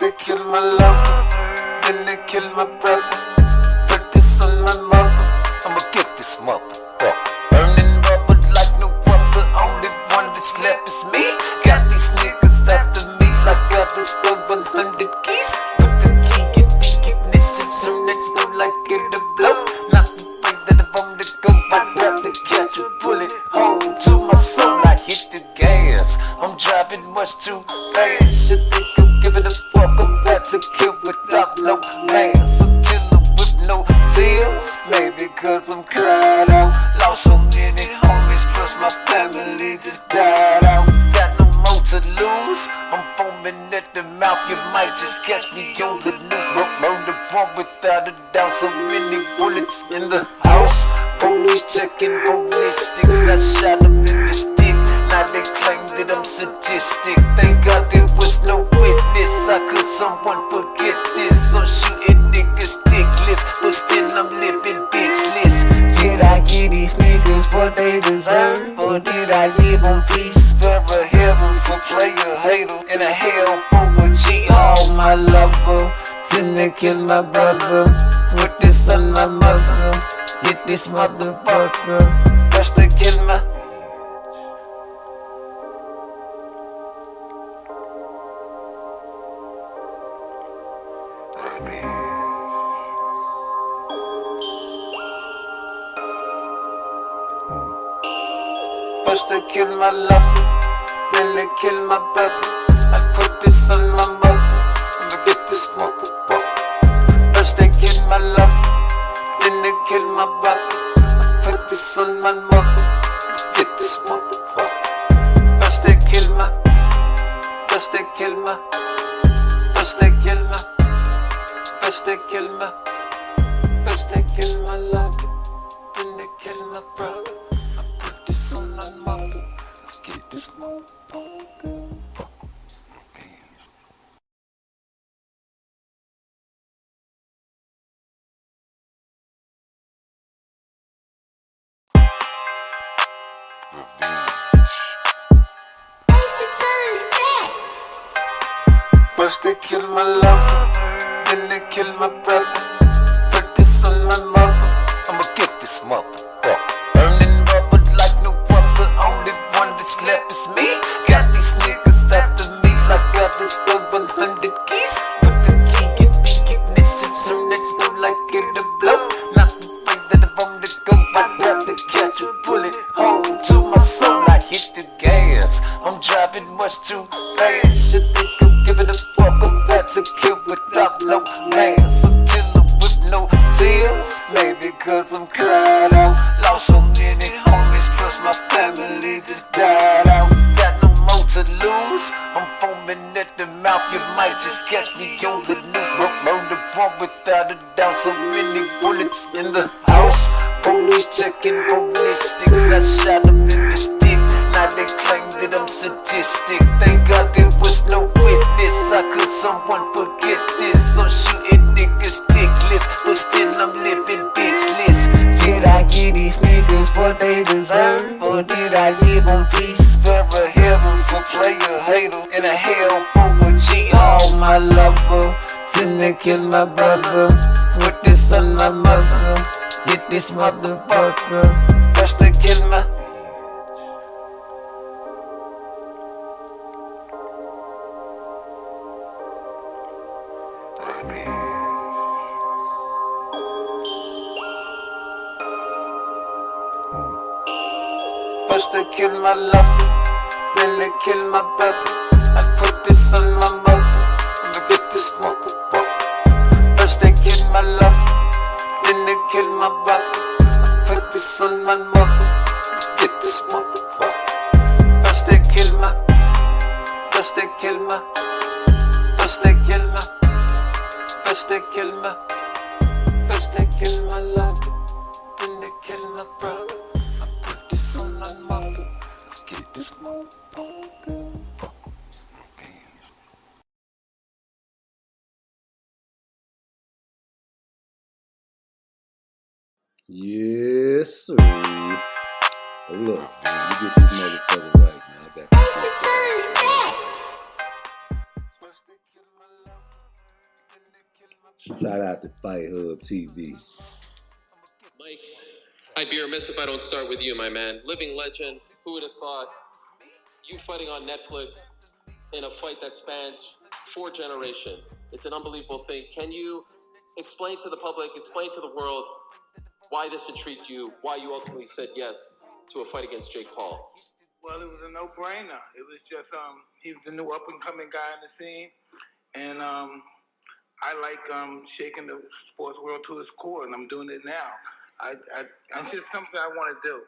they kill my lover, then they kill my brother. Put this on my mother, I'ma get this motherfucker. Burning rubber like no rubber, only one that's left is me. Got these niggas after me like I've been stole 100 keys. Put the key in the ignition, turn it through like it'll blow. Not the way that I want to go, I'd rather catch a bullet hole to my soul. I hit the gas, I'm driving much too fast. You think I'm giving a fuck? I'm about to kill without no mask. A killer with no tears, maybe cause I'm cried out. Lost so many homies, plus my family just died out. Got no more to lose, I'm foaming at the mouth. You might just catch me on the news. Murder one without a doubt, so many bullets in the house. Police checking ballistics, I shot them in the stick. Now they claim that I'm sadistic. Thank God there was no witness. How could someone forget this? I'm shooting niggas dickless, but still I'm living bitchless. Did I give these niggas what they deserve, or did I give them peace? For a heaven for player hater, and a hell for a G. Oh my lover, then they kill my brother. Put this on my mother, get this motherfucker. First they kill my First they kill my lover, then they kill my brother. I put this on my mother, I'ma get this motherfucker. First they kill my lover, then they kill my brother. I put this on my mother, I'ma get this motherfucker. First they kill my, first they kill my, first they kill my, first they kill my, first they kill my lover, then they kill my brother. First they kill my lover, then they kill my brother. Put this on my mother, I'ma get this motherfucker. Burning rubber like no rubber, only one that's left is me. Got these niggas after me like I've been stole 100 keys. Put the key in the ignition, turn it through like it'll blow. Not the way that I want to go, I'd rather catch a bullet hole to my soul. I hit the gas, I'm driving much too fast. You think I'm giving a fuck? I'm about to kill without no mask. A killer with no tears, maybe cause I'm cried out. Lost so many homies, plus my family just died out. Got no more to lose, I'm foaming at the mouth. You might just catch me on the news. Murder one without a doubt, so many bullets in the house. Police checking ballistics, I shot them in the stick. Now they claim that I'm sadistic. Thank God there was no witness. How could someone forget this? I'm shooting niggas dickless, but still I'm living bitchless. Did I give these niggas what they deserve, or did I give them peace? For a heaven for player hater, and a hell for a G. Oh my lover, then they kill my brother. Put this on my mother, get this motherfucker. First they kill my First they kill my lover, then they kill my brother. I put this on my mother, I'ma get this motherfucker. First they kill my lover, then they kill my brother. I put this on my mother, I'ma get this motherfucker. First they kill my, first they kill my, first they kill my, first they kill my, first they kill my lover, then they kill my brother. Yes, sir. Hold up, man. You get this motherfucker right, man. I got this. First they kill my love. Shout out to Fight Hub TV. Mike, I'd be remiss if I don't start with you, my man. Living legend, who would have thought you fighting on Netflix in a fight that spans 4 generations? It's an unbelievable thing. Can you explain to the public, explain to the world why this intrigued you, why you ultimately said yes to a fight against Jake Paul? Well, it was a no-brainer. It was just, he was the new up-and-coming guy in the scene. And I like shaking the sports world to its core, and I'm doing it now. It's just something I want to do.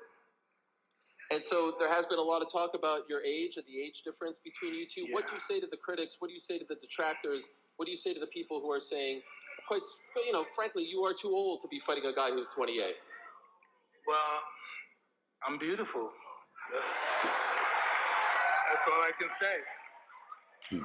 And so there has been a lot of talk about your age and the age difference between you two. Yeah. What do you say to the critics? What do you say to the detractors? What do you say to the people who are saying, quite, frankly, you are too old to be fighting a guy who's 28? Well, I'm beautiful. That's all I can say.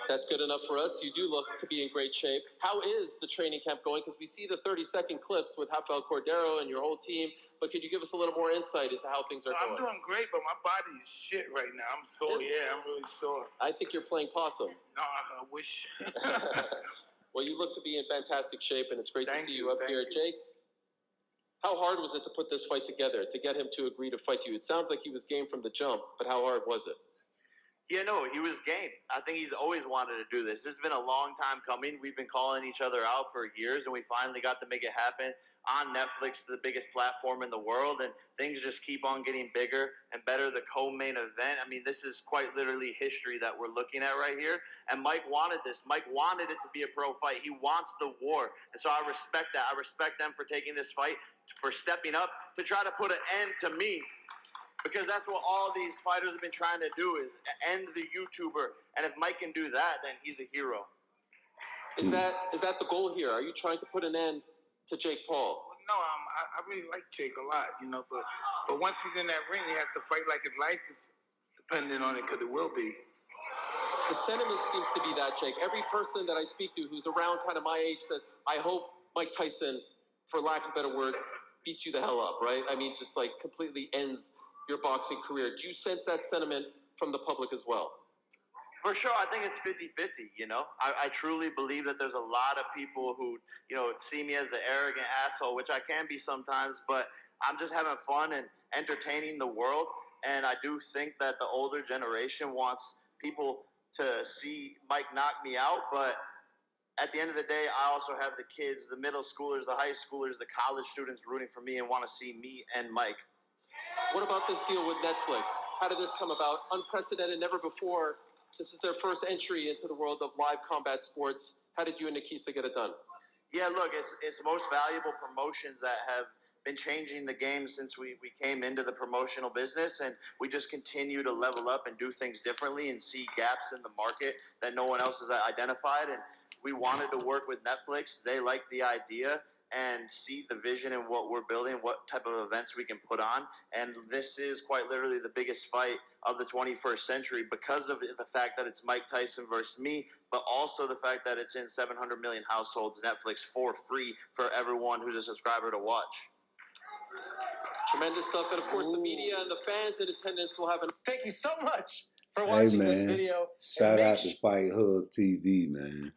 That's good enough for us. You do look to be in great shape. How is the training camp going? Because we see the 30-second clips with Rafael Cordero and your whole team, but could you give us a little more insight into how things are going? I'm doing great, but my body is shit right now. I'm sore. Yeah, I'm really sore. I think you're playing possum. No, I wish. Well, you look to be in fantastic shape, and it's great to see you up Thank here. you. Jake, how hard was it to put this fight together, to get him to agree to fight you? It sounds like he was game from the jump, but how hard was it? Yeah, no, he was game. I think he's always wanted to do this. This has been a long time coming. We've been calling each other out for years, and we finally got to make it happen on Netflix, the biggest platform in the world, and things just keep on getting bigger and better. The co-main event, I mean, this is quite literally history that we're looking at right here, and Mike wanted this. Mike wanted it to be a pro fight. He wants the war, and so I respect that. I respect them for taking this fight, for stepping up to try to put an end to me. Because that's what all these fighters have been trying to do, is end the YouTuber. And if Mike can do that, then he's a hero. Is that the goal here? Are you trying to put an end to Jake Paul? Well, no, I really like Jake a lot, but once he's in that ring, he has to fight like his life is dependent on it, because it will be. The sentiment seems to be that, Jake. Every person that I speak to who's around kind of my age says, I hope Mike Tyson, for lack of a better word, beats you the hell up, right? I mean, just like completely ends your boxing career. Do you sense that sentiment from the public as well? For sure, I think it's 50-50, I truly believe that there's a lot of people who, see me as an arrogant asshole, which I can be sometimes, but I'm just having fun and entertaining the world. And I do think that the older generation wants people to see Mike knock me out, but at the end of the day, I also have the kids, the middle schoolers, the high schoolers, the college students rooting for me and want to see me and Mike. What about this deal with Netflix? How did this come about? Unprecedented, never before. This is their first entry into the world of live combat sports. How did you and Nikisa get it done? Yeah, look, it's most valuable promotions that have been changing the game since we came into the promotional business, and we just continue to level up and do things differently and see gaps in the market that no one else has identified. And we wanted to work with Netflix. They liked the idea and see the vision in what we're building, what type of events we can put on. And this is quite literally the biggest fight of the 21st century because of the fact that it's Mike Tyson versus me, but also the fact that it's in 700 million households, Netflix, for free for everyone who's a subscriber to watch. Tremendous stuff. And of course, the media and the fans in attendance will have an... Thank you so much for watching this video. Shout out to Fight Hub TV, man.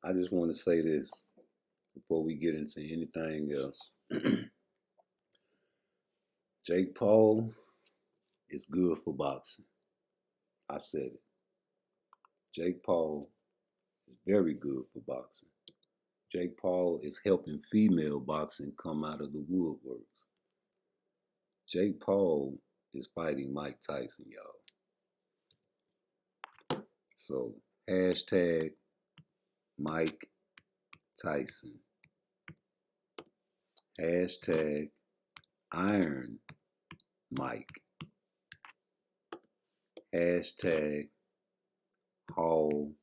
I just want to say this before we get into anything else. Jake Paul is good for boxing. I said it. Jake Paul is very good for boxing. Jake Paul is helping female boxing come out of the woodworks. Jake Paul is fighting Mike Tyson, y'all. So, hashtag Mike Tyson. Hashtag Iron Mike. Hashtag Hall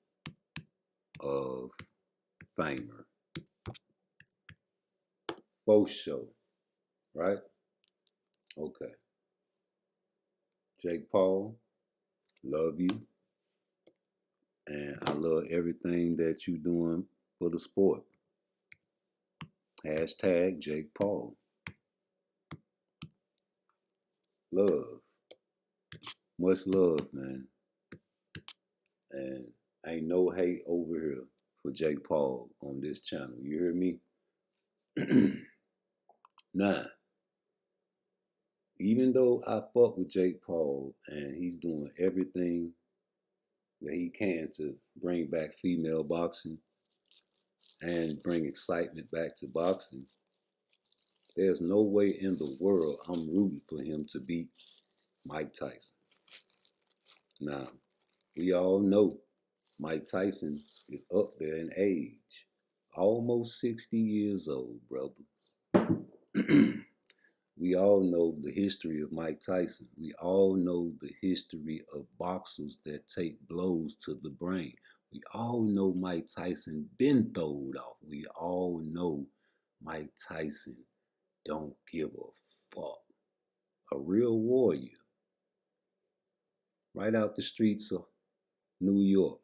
of Famer. For sure. Right? Okay. Jake Paul, love you. And I love everything that you're doing for the sport. Hashtag Jake Paul. Love. Much love, man. And Ain't no hate over here for Jake Paul on this channel. You hear me? Nah. Even though I fuck with Jake Paul and he's doing everything that he can to bring back female boxing and bring excitement back to boxing, there's no way in the world I'm rooting for him to beat Mike Tyson. Now, we all know Mike Tyson is up there in age. Almost 60 years old, brothers. We all know the history of Mike Tyson. We all know the history of boxers that take blows to the brain. We all know Mike Tyson been throwed off. We all know Mike Tyson don't give a fuck. A real warrior. Right out the streets of New York.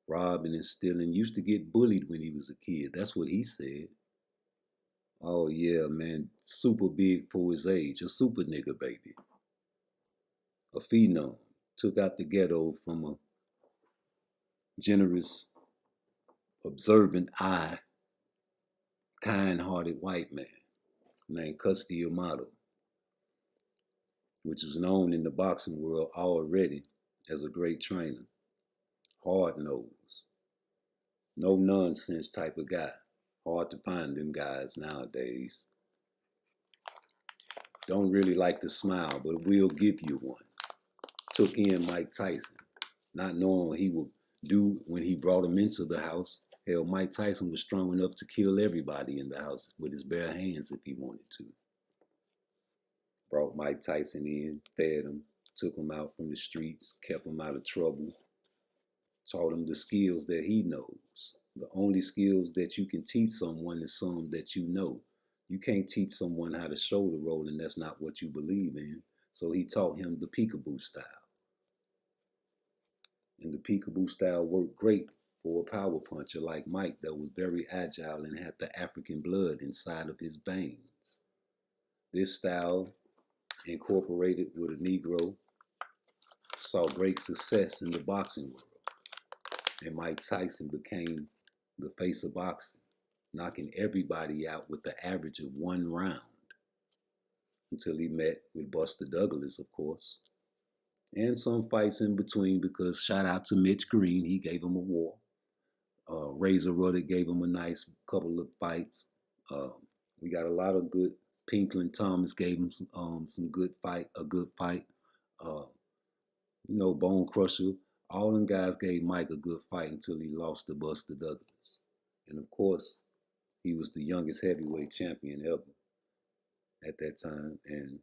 Robbing and stealing. Used to get bullied when he was a kid. That's what he said. Oh yeah, man, super big for his age, a super nigga baby. A phenom. Took out the ghetto from a generous, observant eye, kind-hearted white man named Custody Amato, which was known in the boxing world already as a great trainer. Hard-nosed, no-nonsense type of guy. Hard to find them guys nowadays. Don't really like to smile, but we'll give you one. Took in Mike Tyson, not knowing what he would do when he brought him into the house. Hell, Mike Tyson was strong enough to kill everybody in the house with his bare hands if he wanted to. Brought Mike Tyson in, fed him, took him out from the streets, kept him out of trouble, taught him the skills that he knows. The only skills that you can teach someone is some that you know. You can't teach someone how to shoulder roll and that's not what you believe in. So he taught him the peekaboo style. And the peekaboo style worked great for a power puncher like Mike that was very agile and had the African blood inside of his veins. This style, incorporated with a Negro, saw great success in the boxing world. And Mike Tyson became the face of boxing, knocking everybody out with the average of 1 round until he met with Buster Douglas, of course. And some fights in between because shout out to Mitch Green, he gave him a war. Razor Rudder gave him a nice couple of fights. We got a lot of good. Pinklin Thomas gave him some good fight, a good fight. Bone Crusher. All them guys gave Mike a good fight until he lost to Buster Douglas. And of course, he was the youngest heavyweight champion ever at that time. And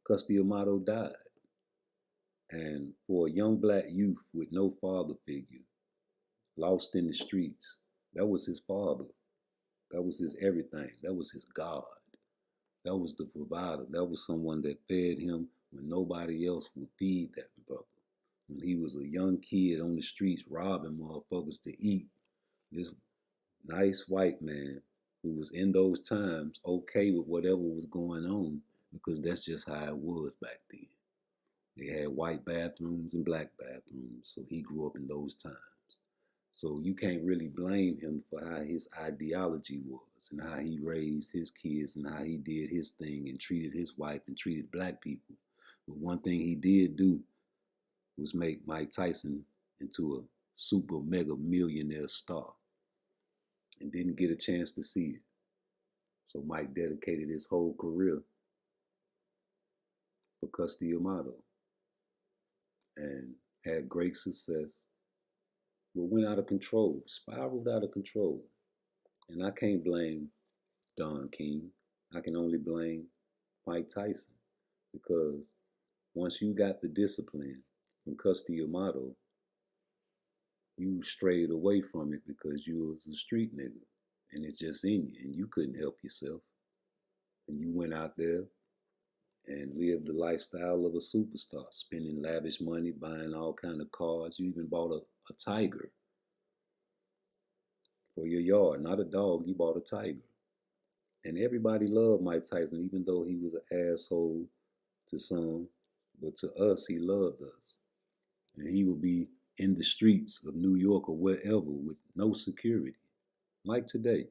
Custody Amato died. And for a young black youth with no father figure, lost in the streets, that was his father. That was his everything. That was his God. That was the provider. That was someone that fed him when nobody else would feed that brother. When he was a young kid on the streets robbing motherfuckers to eat, this nice white man who was in those times okay with whatever was going on because that's just how it was back then. They had white bathrooms and black bathrooms, so he grew up in those times. So you can't really blame him for how his ideology was and how he raised his kids and how he did his thing and treated his wife and treated black people. But one thing he did do was make Mike Tyson into a super mega millionaire star and didn't get a chance to see it. So Mike dedicated his whole career for Custody Amato and had great success, but went out of control, spiraled out of control. And I can't blame Don King. I can only blame Mike Tyson because once you got the discipline from Custody Amato, you strayed away from it because you was a street nigga and it's just in you and you couldn't help yourself. And you went out there and lived the lifestyle of a superstar, spending lavish money, buying all kind of cars. You even bought a tiger for your yard, not a dog, you bought a tiger. And everybody loved Mike Tyson, even though he was an asshole to some. But to us, he loved us. And he would be in the streets of New York or wherever with no security. Like today.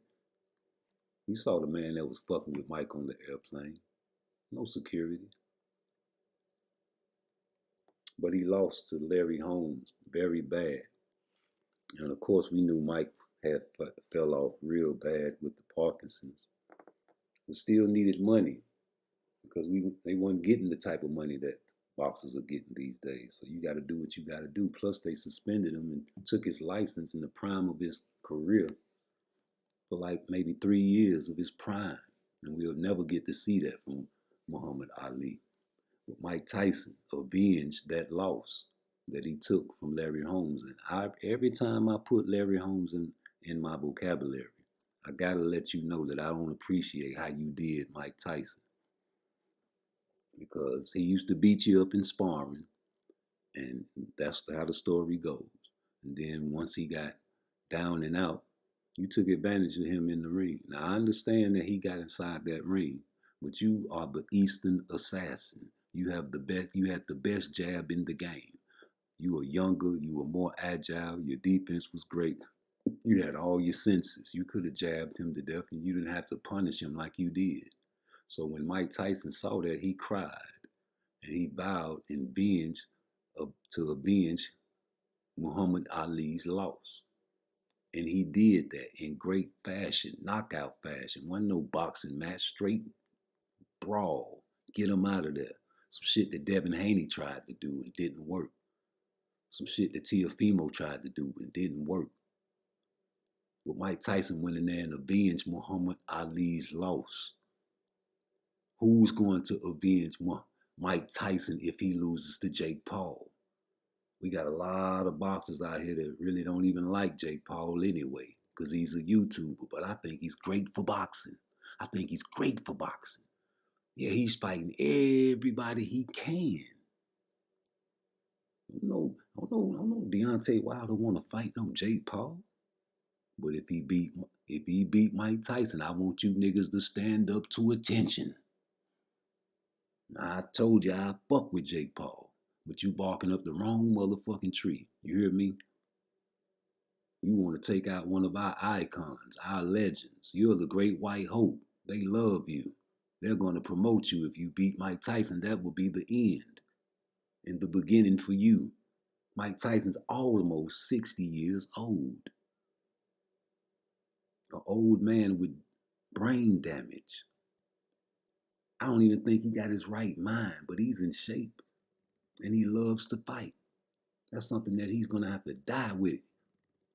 You saw the man that was fucking with Mike on the airplane. No security. But he lost to Larry Holmes very bad. And of course, we knew Mike had fell off real bad with the Parkinson's. But still needed money because they weren't getting the type of money that boxers are getting these days. So you got to do what you got to do. Plus, they suspended him and took his license in the prime of his career for like maybe 3 years of his prime. And we'll never get to see that from Muhammad Ali. But Mike Tyson avenged that loss that he took from Larry Holmes. And every time I put Larry Holmes in my vocabulary, I got to let you know that I don't appreciate how you did Mike Tyson. Because he used to beat you up in sparring, and that's how the story goes. And then once he got down and out, you took advantage of him in the ring. Now, I understand that he got inside that ring, but you are the Eastern assassin. You had the best jab in the game. You were younger, you were more agile, your defense was great. You had all your senses. You could have jabbed him to death and you didn't have to punish him like you did. So when Mike Tyson saw that, he cried and he vowed to avenge Muhammad Ali's loss. And he did that in great fashion, knockout fashion. Wasn't no boxing match, straight brawl. Get him out of there. Some shit that Devin Haney tried to do and didn't work. Some shit that Teofimo tried to do and didn't work. But Mike Tyson went in there and avenged Muhammad Ali's loss. Who's going to avenge Mike Tyson if he loses to Jake Paul? We got a lot of boxers out here that really don't even like Jake Paul anyway, because he's a YouTuber. But I think he's great for boxing. Yeah, he's fighting everybody he can. I don't know Deontay Wilder want to fight no Jake Paul. But if he beat Mike Tyson, I want you niggas to stand up to attention. I told you I fuck with Jake Paul, but you barking up the wrong motherfucking tree. You hear me? You want to take out one of our icons, our legends. You're the great white hope. They love you. They're going to promote you. If you beat Mike Tyson, that will be the end and the beginning for you. Mike Tyson's almost 60 years old. An old man with brain damage. I don't even think he got his right mind, but he's in shape. And he loves to fight. That's something that he's going to have to die with.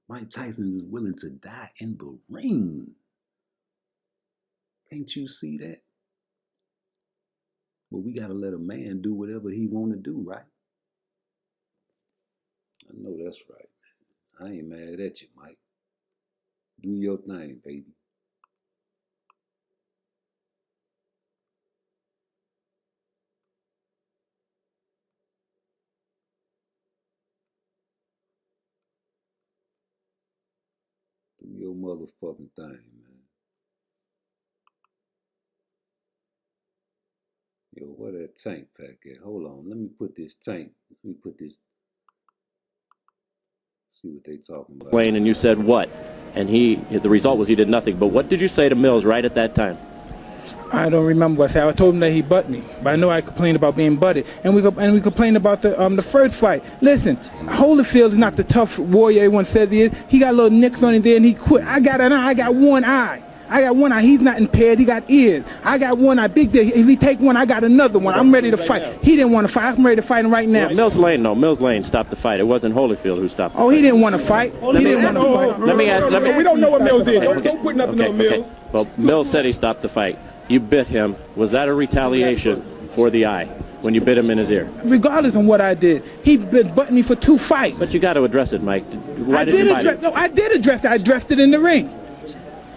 Mike Tyson is willing to die in the ring. Can't you see that? But we got to let a man do whatever he want to do, right? I know that's right. I ain't mad at you, Mike. Do your thing, baby. Do your motherfucking thing, man. Yo, where that tank pack at? Hold on, let me put this. See what they talking about. Wayne, and you said what? And the result was he did nothing. But what did you say to Mills right at that time? I don't remember what I said. I told him that he butt me, but I know I complained about being butted, and we complained about the first fight. Listen, Holyfield is not the tough warrior everyone says he is. He got little nicks on him there, and he quit. I got an eye. I got one eye. He's not impaired. He got ears. I got one eye. Big deal. If he take one, I got another one. I'm ready to fight. He didn't want to fight. I'm ready to fight him right now. Well, Mills Lane stopped the fight. It wasn't Holyfield who stopped the fight. He didn't want to fight. Let me ask. We don't know what Mills did. Don't put nothing on Mills. Okay. Well, Mills said he stopped the fight. You bit him. Was that a retaliation for the eye when you bit him in his ear? Regardless of what I did, he butted me for 2 fights. But you got to address it, Mike. I did address it. I addressed it in the ring.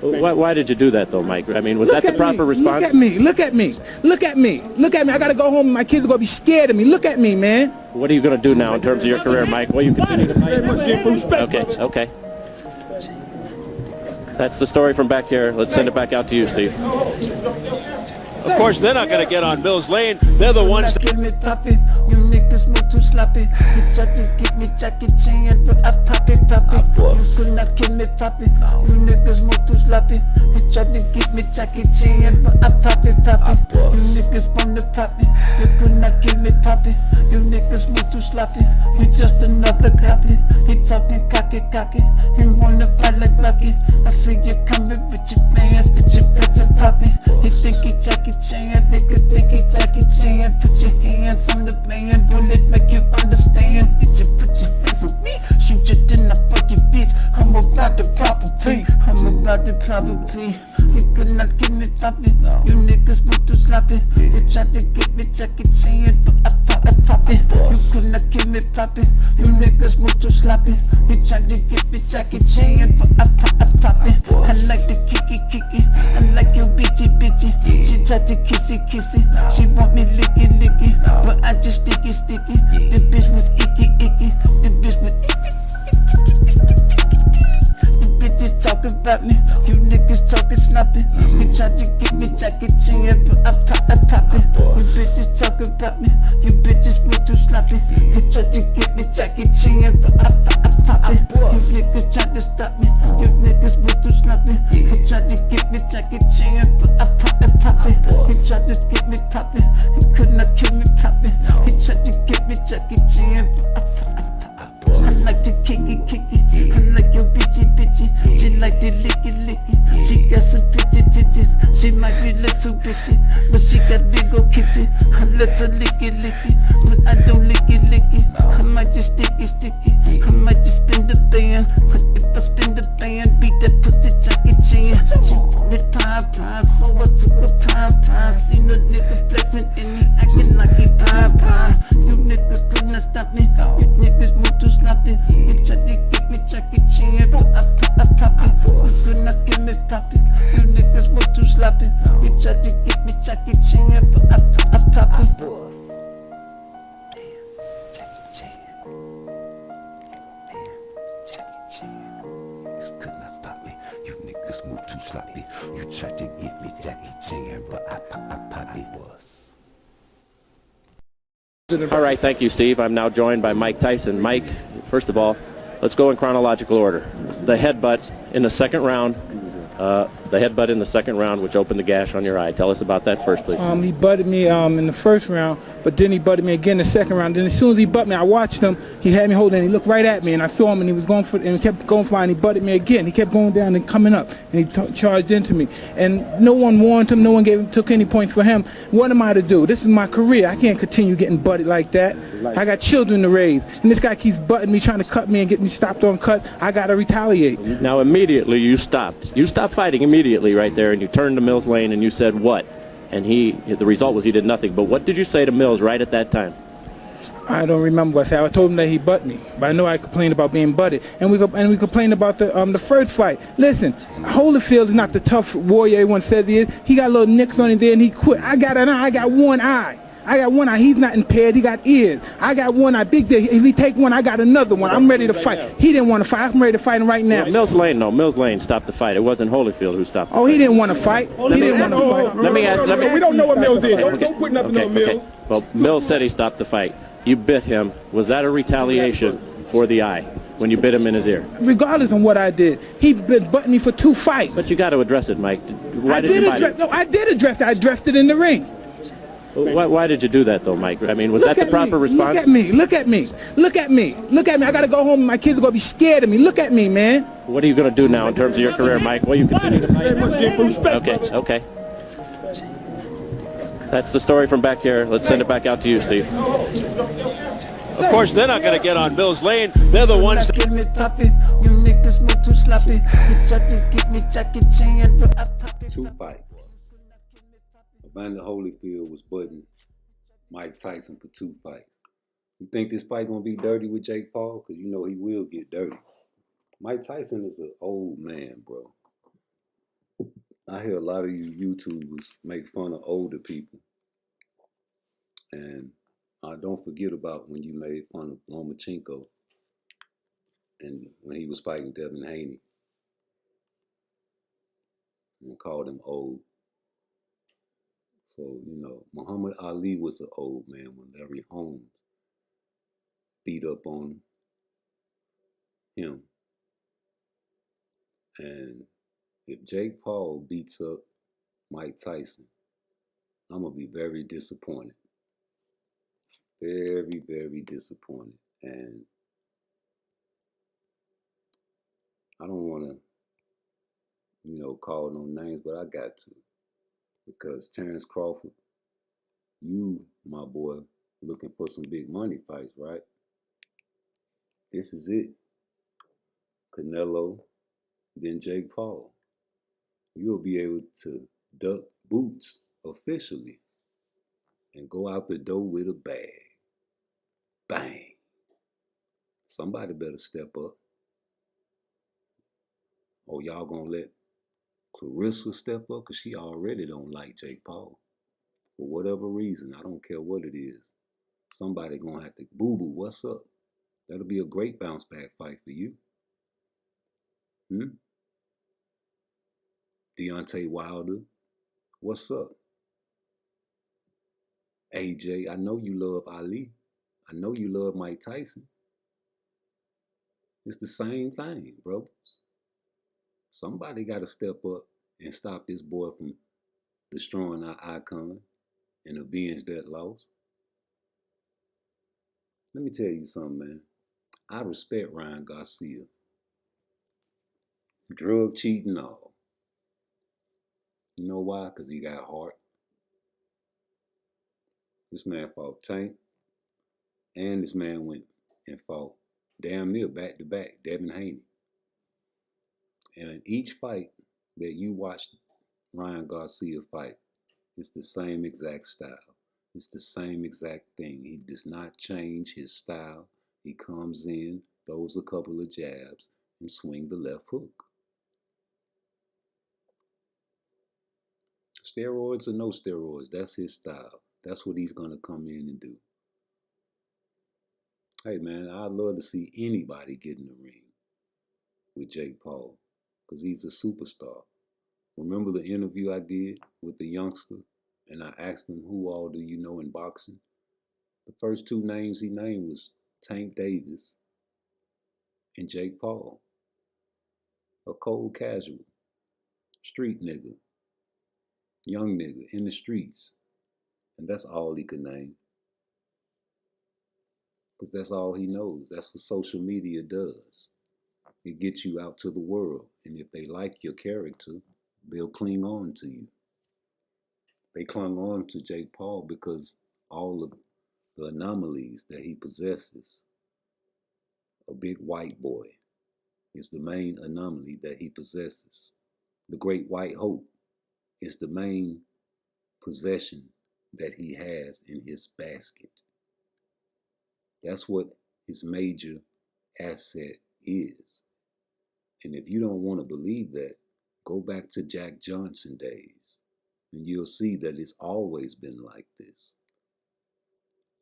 Why did you do that, though, Mike? I mean, was that the proper response? Look at me. I got to go home and my kids are going to be scared of me. Look at me, man. What are you going to do now in terms of your career, Mike? Will you continue to fight? Okay. That's the story from back here. Let's send it back out to you, Steve. Of course, they're not going to get on Mills Lane. They're the ones that... Get me poppin', you niggas move too sloppy. You tried to get me Jackie Chan, but I pop it. You could not get me poppin', you niggas move too sloppy. You tried to get me Jackie Chan, but I pop it. You niggas wanna pop me, you could not get me poppin'. You niggas move too sloppy, you just another copy. He talking cocky, he wanna fight like Rocky. I see you coming with your fans, but you better pop it. He think he Jackie Chan, nigga think he Jackie Chan. Put your hands on the man, will it make you understand? Did you put your hands on me? Shoot you, then I fuck your bitch. I'm about the proper P, I'm about the proper P. You could not get me poppin', you niggas move too sloppy. You tried to get me Jackie Chan, but I pop it. You could not get me poppin', you niggas move too sloppy. You tried to get me Jackie Chan, but I pop it. I like the kicky, I like your bitchy. She tried to kissy, she want me licky, but I just sticky. The bitch was icky, the bitch was icky. The bitches talking about me, you niggas talking sloppy. You tried to get me Jackie Chan, but I pop it. You bitches talking about me, you bitches move too sloppy. You tried to get me Jackie Chan, but I pop it. You niggas tried to stop me, you niggas move too sloppy. You tried to get me Jackie Chan, but I pop it. He tried to get me poppin', he could not kill me poppin'. He tried to get me Jackie Chan, but I like to kick it. I like your bitchy. She like to licky. She got some pretty titties. She might be little bitty, but she got big ol' kitty. I let her licky, but I don't licky. I might just sticky. I might just spin the band, but if I spin the band, beat that pussy Jackie Chan. She wanted pie, so I took a pie. Seen a nigga flexing and he acting like he pie. You niggas could not stop me, you niggas move too sloppy. You tried to get me Jackie Chan, but I pop it. You could not get me poppin', you niggas move too sloppy. You tried to get me Jackie Chan, but I pop it. Could not stop me. You niggas move too sloppy. You tried to get me Jackie Chan, but I pop it. All right, thank you, Steve. I'm now joined by Mike Tyson. Mike, first of all, let's go in chronological order. The headbutt in the second round, which opened the gash on your eye. Tell us about that first, please. He butted me in the first round, but then he butted me again in the second round. Then as soon as he butted me, I watched him. He had me holding, and he looked right at me, and I saw him, and he was going for, and he kept going for mine. He butted me again. He kept going down and coming up, and he charged into me. And no one warned him. No one took any points for him. What am I to do? This is my career. I can't continue getting butted like that. I got children to raise, and this guy keeps butting me, trying to cut me and get me stopped on cut. I got to retaliate. Now, immediately you stopped. You stopped fighting immediately right there, and you turned to Mills Lane, and you said what? And the result was he did nothing. But what did you say to Mills right at that time? I don't remember what I said. I told him that he butted me, but I know I complained about being butted, and we complained about the first fight. Listen, Holyfield is not the tough warrior everyone says he is. He got little nicks on him there, and he quit. I got an eye. I got one eye. He's not impaired. He got ears. I got one eye. Big day. If he take one, I got another one. I'm ready to fight. He didn't want to fight. I'm ready to fight him right now. Well, Mills Lane stopped the fight. It wasn't Holyfield who stopped the fight. Oh, he didn't want to fight. He didn't want to fight. Let me ask. We don't know what Mills did. Don't put nothing on Mills. Well, Mills said he stopped the fight. You bit him. Was that a retaliation for the eye when you bit him in his ear? Regardless of what I did, he's been butting me for 2 fights. But you got to address it, Mike. I did address it. I addressed it in the ring. Why did you do that, though, Mike? I mean, was that the proper response? Look at me. I got to go home and my kids are going to be scared of me. Look at me, man. What are you going to do now in terms of your career, Mike? Will you continue to fight? Okay. That's the story from back here. Let's send it back out to you, Steve. Of course, they're not going to get on Mills Lane. They're the ones that... Get me poppin', you niggas move too sloppy. You tried to get me Jackie Chan, but I pop it. 2 fights. Evander Holyfield was butting Mike Tyson for 2 fights. You think this fight gonna be dirty with Jake Paul? Because you know he will get dirty. Mike Tyson is an old man, bro. I hear a lot of you YouTubers make fun of older people. And don't forget about when you made fun of Lomachenko and when he was fighting Devin Haney and called him old. So, you know, Muhammad Ali was an old man when Larry Holmes beat up on him. And if Jake Paul beats up Mike Tyson, I'm going to be very disappointed. Very, very disappointed. And I don't want to, you know, call no names, but I got to. Because Terrence Crawford, you, my boy, looking for some big money fights, right? This is it. Canelo, then Jake Paul. You'll be able to duck boots officially and go out the door with a bag. Bang. Somebody better step up. Or y'all gonna let Clarissa step up? Because she already don't like Jake Paul. For whatever reason, I don't care what it is. Somebody gonna have to, boo-boo, what's up? That'll be a great bounce back fight for you. Deontay Wilder, what's up? AJ, I know you love Ali. I know you love Mike Tyson. It's the same thing, brothers. Somebody got to step up and stop this boy from destroying our icon and avenge that loss. Let me tell you something, man. I respect Ryan Garcia. Drug cheating, all. You know why? Because he got heart. This man fought Tank, and this man went and fought damn near back-to-back Devin Haney. And in each fight that you watched Ryan Garcia fight, it's the same exact style. It's the same exact thing. He does not change his style. He comes in, throws a couple of jabs, and swing the left hook. Steroids or no steroids, that's his style. That's what he's going to come in and do. Hey, man, I'd love to see anybody get in the ring with Jake Paul because he's a superstar. Remember the interview I did with the youngster and I asked him, who all do you know in boxing? The first two names he named was Tank Davis and Jake Paul. A cold casual, street nigga, young nigga in the streets. And that's all he could name. Because that's all he knows. That's what social media does. It gets you out to the world. And if they like your character, they'll cling on to you. They clung on to Jake Paul because all of the anomalies that he possesses. A big white boy is the main anomaly that he possesses. The great white hope is the main possession that he has in his basket. That's what his major asset is. And if you don't want to believe that, go back to Jack Johnson days and you'll see that it's always been like this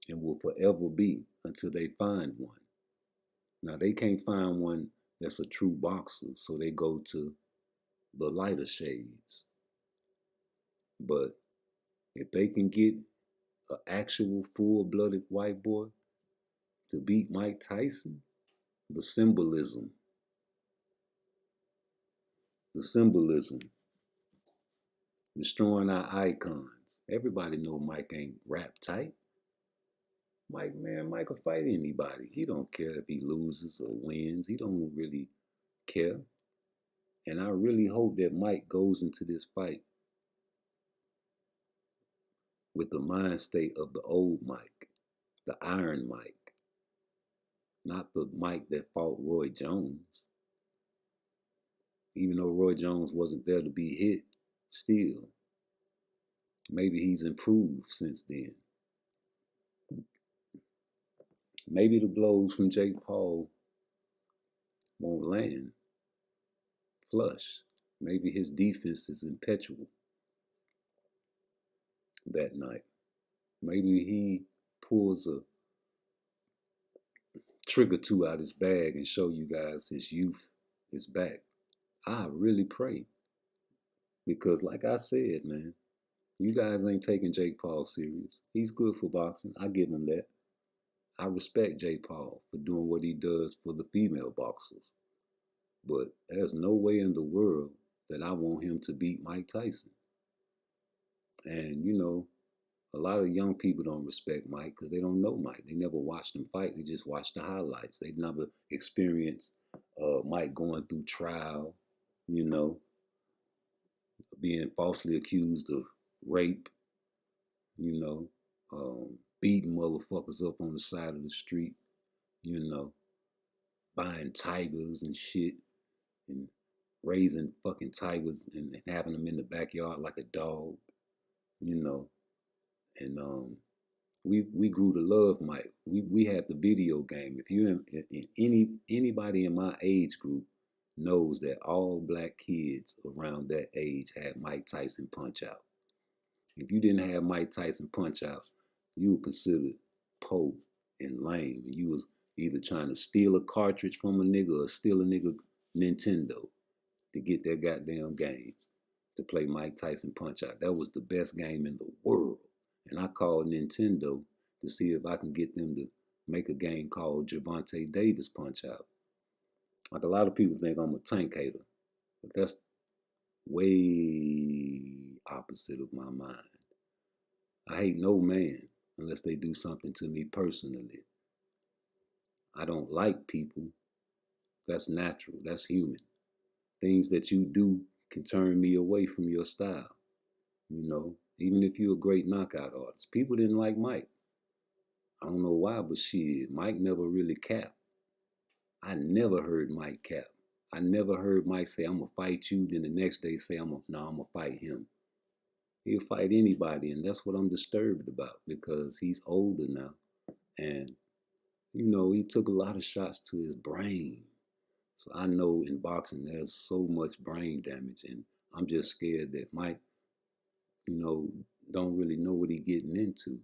and will forever be until they find one. Now, they can't find one that's a true boxer, so they go to the lighter shades. But if they can get an actual full-blooded white boy to beat Mike Tyson, the symbolism, destroying our icons. Everybody know Mike ain't rap tight. Mike will fight anybody. He don't care if he loses or wins. He don't really care. And I really hope that Mike goes into this fight with the mind state of the old Mike, the Iron Mike, not the Mike that fought Roy Jones. Even though Roy Jones wasn't there to be hit, still, maybe he's improved since then. Maybe the blows from Jake Paul won't land flush. Maybe his defense is impetuous that night. Maybe he pulls a trigger two out his bag and show you guys his youth is back. I really pray. Because like I said, man, You guys ain't taking Jake Paul serious. He's good for boxing. I give him that. I respect Jake Paul for doing what he does for the female boxers. But there's no way in the world that I want him to beat Mike Tyson. And, you know, a lot of young people don't respect Mike because they don't know Mike. They never watched him fight. They just watch the highlights. They never experienced Mike going through trial, you know, being falsely accused of rape, you know, beating motherfuckers up on the side of the street, you know, buying tigers and shit, and raising fucking tigers and having them in the backyard like a dog, you know. And we grew to love Mike. We had the video game. If you anybody in my age group knows that all black kids around that age had Mike Tyson Punch Out. If you didn't have Mike Tyson Punch Out, you were considered poor and lame. You was either trying to steal a cartridge from a nigga or steal a nigga Nintendo to get that goddamn game to play Mike Tyson Punch Out. That was the best game in the world. And I called Nintendo to see if I can get them to make a game called Gervonta Davis Punch Out. Like, a lot of people think I'm a tank hater, but that's way opposite of my mind. I hate no man unless they do something to me personally. I don't like people. That's natural. That's human. Things that you do can turn me away from your style. You know, even if you're a great knockout artist. People didn't like Mike. I don't know why, but shit, Mike never really capped. I never heard Mike cap. I never heard Mike say, I'm going to fight you, then the next day say, I'm going to fight him. He'll fight anybody, and that's what I'm disturbed about, because he's older now. And, you know, he took a lot of shots to his brain. So I know in boxing there's so much brain damage, and I'm just scared that Mike, you know, don't really know what he's getting into.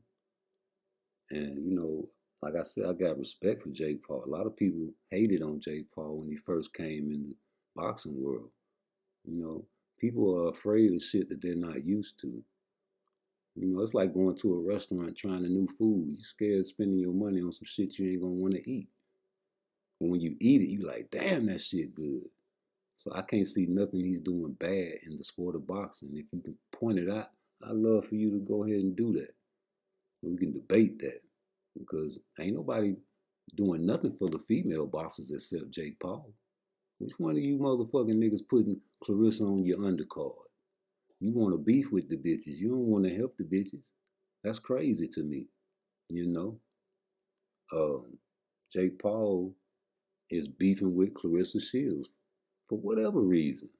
And, you know, like I said, I got respect for Jake Paul. A lot of people hated on Jake Paul when he first came in the boxing world. You know, people are afraid of shit that they're not used to. You know, it's like going to a restaurant trying a new food. You're scared of spending your money on some shit you ain't gonna want to eat. But when you eat it, you like, damn, that shit good. So I can't see nothing he's doing bad in the sport of boxing. If you can point it out, I'd love for you to go ahead and do that. We can debate that, because ain't nobody doing nothing for the female boxers except Jake Paul. Which one of you motherfucking niggas putting Clarissa on your undercard? You want to beef with the bitches. You don't want to help the bitches. That's crazy to me, you know. Jake Paul is beefing with Clarissa Shields for whatever reason.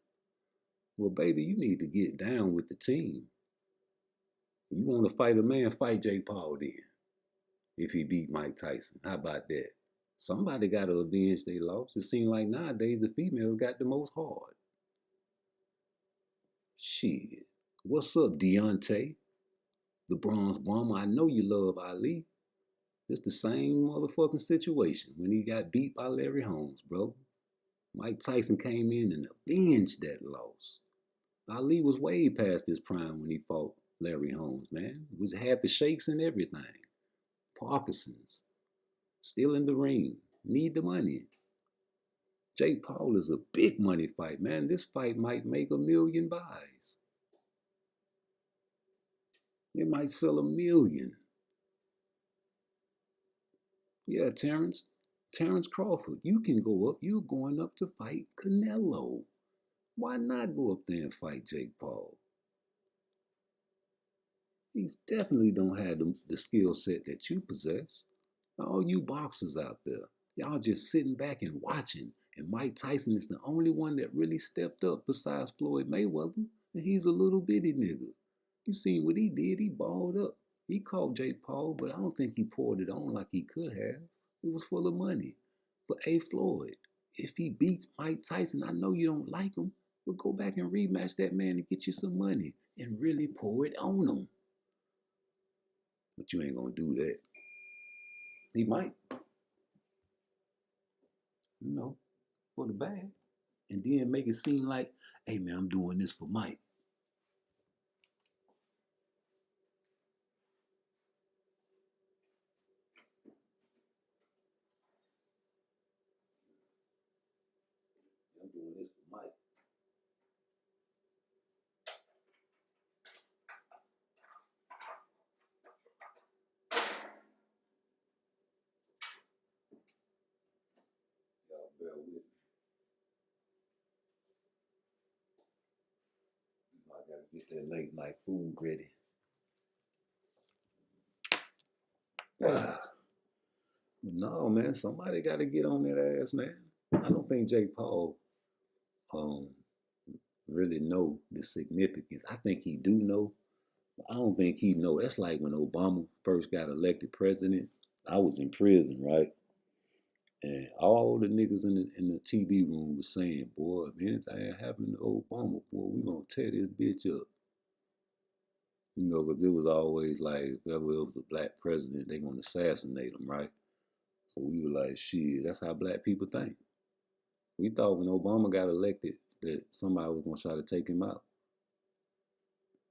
Well, baby, you need to get down with the team. You want to fight a man, fight Jake Paul then. If he beat Mike Tyson. How about that? Somebody got to avenge their loss. It seems like nowadays the females got the most hard. Shit. What's up, Deontay? The Bronze Bomber. I know you love Ali. It's the same motherfucking situation when he got beat by Larry Holmes, bro. Mike Tyson came in and avenged that loss. Ali was way past his prime when he fought Larry Holmes, man. He had the shakes and everything. Parkinson's. Still in the ring. Need the money. Jake Paul is a big money fight, man. This fight might make 1 million buys. It might sell 1 million. Yeah, Terrence Crawford, you can go up. You're going up to fight Canelo. Why not go up there and fight Jake Paul? He's definitely don't have the skill set that you possess. All you boxers out there, y'all just sitting back and watching. And Mike Tyson is the only one that really stepped up besides Floyd Mayweather. And he's a little bitty nigga. You seen what he did? He balled up. He caught Jake Paul, but I don't think he poured it on like he could have. It was full of money. But hey, Floyd, if he beats Mike Tyson, I know you don't like him, but go back and rematch that man and get you some money and really pour it on him. But you ain't gonna do that. He might. You know, for the bag. And then make it seem like, hey man, I'm doing this for Mike. doing this for Mike. Y'all bear with me. I gotta get that late night food ready. No, man, somebody gotta get on that ass, man. I don't think Jake Paul really know the significance. I think he do know, but I don't think he know. That's like when Obama first got elected president. I was in prison, right? And all the niggas in the TV room was saying, boy, if anything happened to Obama, boy, we gonna tear this bitch up. You know, because it was always like, if ever it was a black president, they gonna assassinate him, right? So we were like, shit, that's how black people think. We thought when Obama got elected that somebody was gonna try to take him out.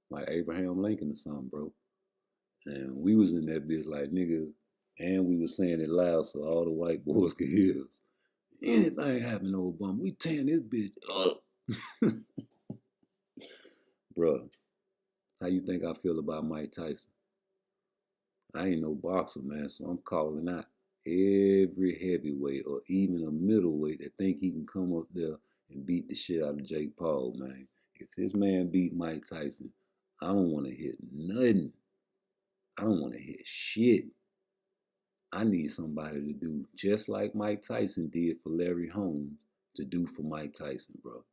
Like Abraham Lincoln or something, bro. And we was in that bitch like, nigga, and we was saying it loud so all the white boys could hear us. Anything happened to Obama, we tearing this bitch up. Bruh, how you think I feel about Mike Tyson? I ain't no boxer, man, so I'm calling out every heavyweight or even a middleweight that think he can come up there and beat the shit out of Jake Paul, man. If this man beat Mike Tyson, I don't want to hit nothing. I don't want to hit shit. I need somebody to do just like Mike Tyson did for Larry Holmes to do for Mike Tyson, bro.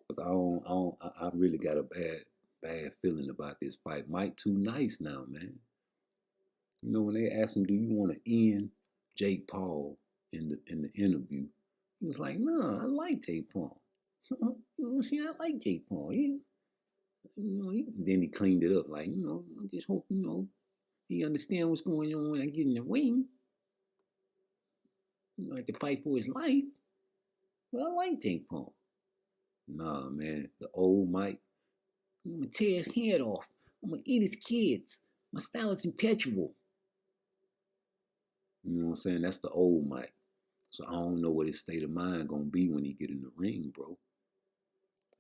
Because I really got a bad feeling about this fight. Mike too nice now, man. You know, when they asked him, do you want to end Jake Paul in the interview, he was like, nah, I like Jake Paul. You know, see, I like Jake Paul. Yeah. You know, then he cleaned it up like, you know, I just hope, you know, he understand what's going on when I get in the ring. You know, I can fight for his life. But I like Jake Paul. Nah, man, the old Mike, I'm gonna tear his head off. I'm gonna eat his kids. My style is impetuous. You know what I'm saying? That's the old Mike. So I don't know what his state of mind gonna be when he get in the ring, bro.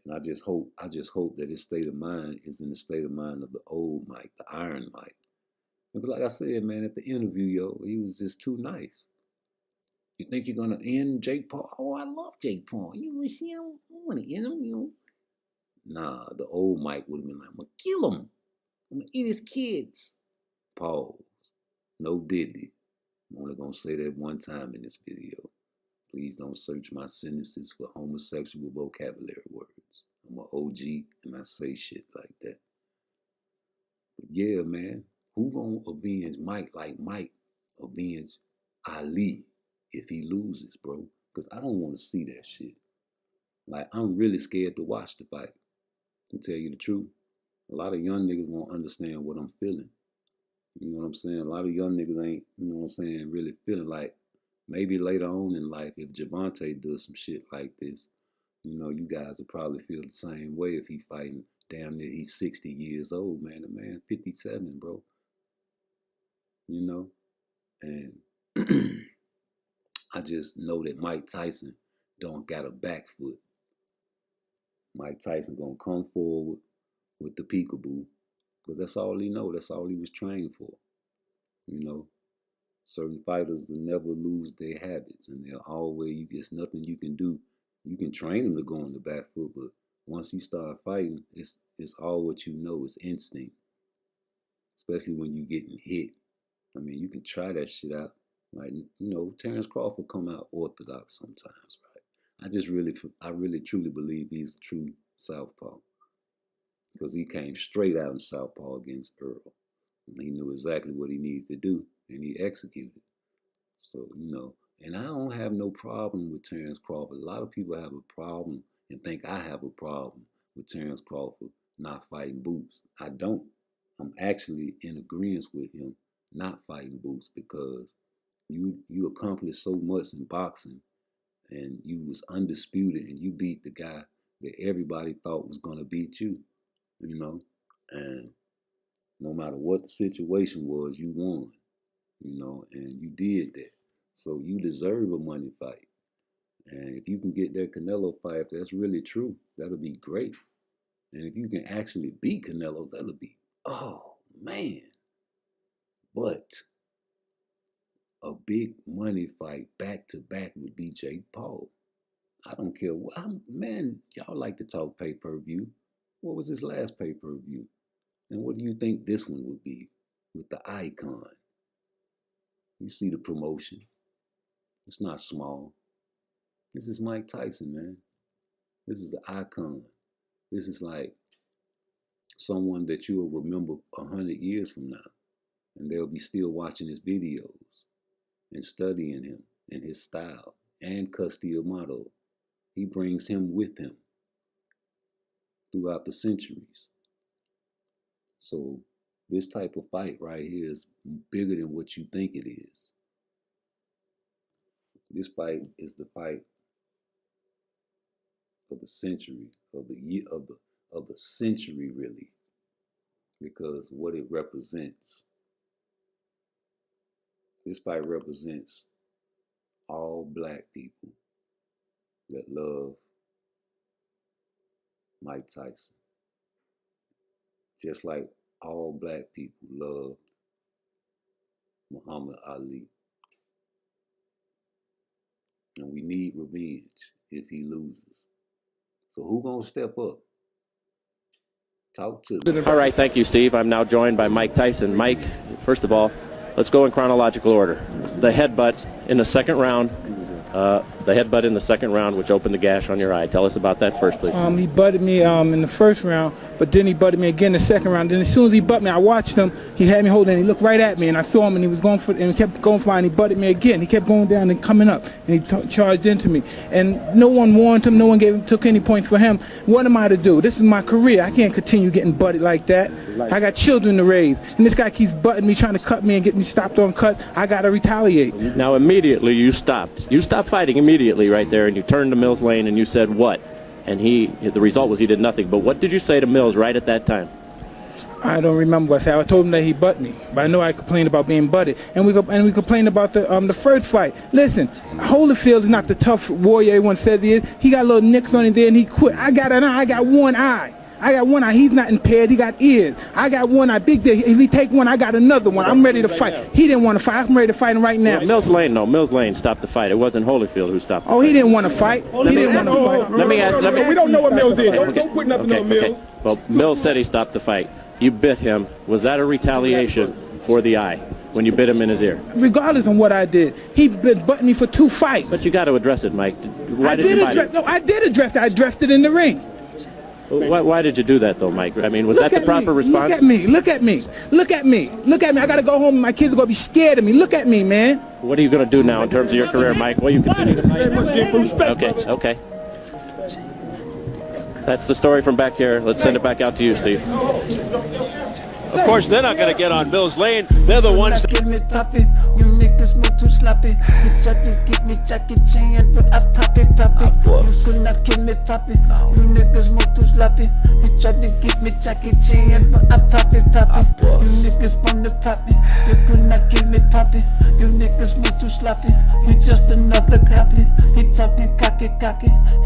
And I just hope that his state of mind is in the state of mind of the old Mike, the Iron Mike. Because like I said, man, at the interview, yo, he was just too nice. You think you're gonna end Jake Paul? Oh, I love Jake Paul. You know, see, I don't want to end him, you know. Nah, the old Mike would have been like, I'm gonna kill him. I'm gonna eat his kids. Pause. No diddy. I'm only gonna say that one time in this video. Please don't search my sentences for homosexual vocabulary words. I'm an OG and I say shit like that. But yeah, man, who gonna avenge Mike like Mike avenge Ali if he loses, bro? Because I don't want to see that shit. Like, I'm really scared to watch the fight. To tell you the truth, a lot of young niggas won't understand what I'm feeling. You know what I'm saying? A lot of young niggas ain't, you know what I'm saying, really feeling like maybe later on in life, if Javante does some shit like this, you know, you guys will probably feel the same way if he fighting damn near he's 60 years old, man. The man 57, bro. You know? And I just know that Mike Tyson don't got a back foot. Mike Tyson gonna come forward with the peekaboo, because that's all he know. That's all he was trained for. You know, certain fighters will never lose their habits, and they're always, there's nothing you can do. You can train them to go on the back foot, but once you start fighting, it's all what you know. It's instinct, especially when you getting hit. I mean, you can try that shit out. Like, you know, Terrence Crawford come out orthodox sometimes, right? I really truly believe he's a true southpaw, because he came straight out in southpaw against Earl. And he knew exactly what he needed to do, and he executed. So, you know, and I don't have no problem with Terrence Crawford. A lot of people have a problem and think I have a problem with Terrence Crawford not fighting Boots. I don't. I'm actually in agreement with him not fighting Boots, because you accomplished so much in boxing, and you was undisputed, and you beat the guy that everybody thought was gonna beat you, you know, and no matter what the situation was, you won, you know, and you did that. So you deserve a money fight. And if you can get that Canelo fight, if that's really true, that'll be great. And if you can actually beat Canelo, that'll be, oh, man. But a big money fight back-to-back would be Jake Paul. I don't care what, man, y'all like to talk pay-per-view. What was his last pay-per-view? And what do you think this one would be with the icon? You see the promotion. It's not small. This is Mike Tyson, man. This is the icon. This is like someone that you will remember 100 years from now. And they'll be still watching his videos and studying him and his style and Castillo. He brings him with him throughout the centuries. So this type of fight right here is bigger than what you think it is. This fight is the fight of the century, of the year, of the century, really, because what it represents. This fight represents all black people that love Mike Tyson, just like all black people love Muhammad Ali. And we need revenge if he loses. So who gonna step up? Talk to me. All right, thank you, Steve. I'm now joined by Mike Tyson. Mike, first of all, let's go in chronological order. The headbutt in the second round. Which opened the gash on your eye. Tell us about that first, please. He butted me in the first round, but then he butted me again in the second round. Then as soon as he butted me, I watched him. He had me holding, and he looked right at me, and I saw him, and he was going for, and he kept going for mine. And he butted me again. He kept going down and coming up, and he charged into me. And no one warned him. No one took any points for him. What am I to do? This is my career. I can't continue getting butted like that. I got children to raise, and this guy keeps butting me, trying to cut me and get me stopped on cut. I got to retaliate. Now, immediately you stopped. You stopped fighting immediately right there, and you turned to Mills Lane, and you said what? And the result was he did nothing. But what did you say to Mills right at that time? I don't remember what I said. I told him that he butted me, but I know I complained about being butted, and we complained about the first fight. Listen, Holyfield is not the tough warrior everyone says he is. He got little nicks on his there, and he quit. I got an eye. I got one eye. I got one eye. He's not impaired. He got ears. I got one eye. Big day. If he take one, I got another one. I'm ready to fight. He didn't want to fight. I'm ready to fight him right now. Well, Mills Lane stopped the fight. It wasn't Holyfield who stopped the fight. Oh, he didn't want to fight. He didn't want to fight. Let me ask. We don't know what Mills did. Don't put nothing on Mills. Okay. Well, Mills said he stopped the fight. You bit him. Was that a retaliation for the eye when you bit him in his ear? Regardless of what I did, he been butting me for 2 fights. But you got to address it, Mike. Why did you bite him? No, I did address it. I addressed it in the ring. Why did you do that, though, Mike? I mean, was that the proper response? Look at me. Look at me. Look at me. Look at me. I got to go home. My kids are going to be scared of me. Look at me, man. What are you going to do now in terms of your career, Mike? Will you continue to fight? Okay. That's the story from back here. Let's send it back out to you, Steve. Of course, they're not going to get on Mills Lane. They're the ones that... me poppin', you niggas move too sloppy. You try to get me Jackie Chan, but I pop it. You could not kill me poppin', you niggas move too sloppy. You try to get me Jackie Chan, but I pop it. You niggas wanna pop me, you could not kill me poppin'. You niggas move too sloppy, you just another copy. He talking cocky,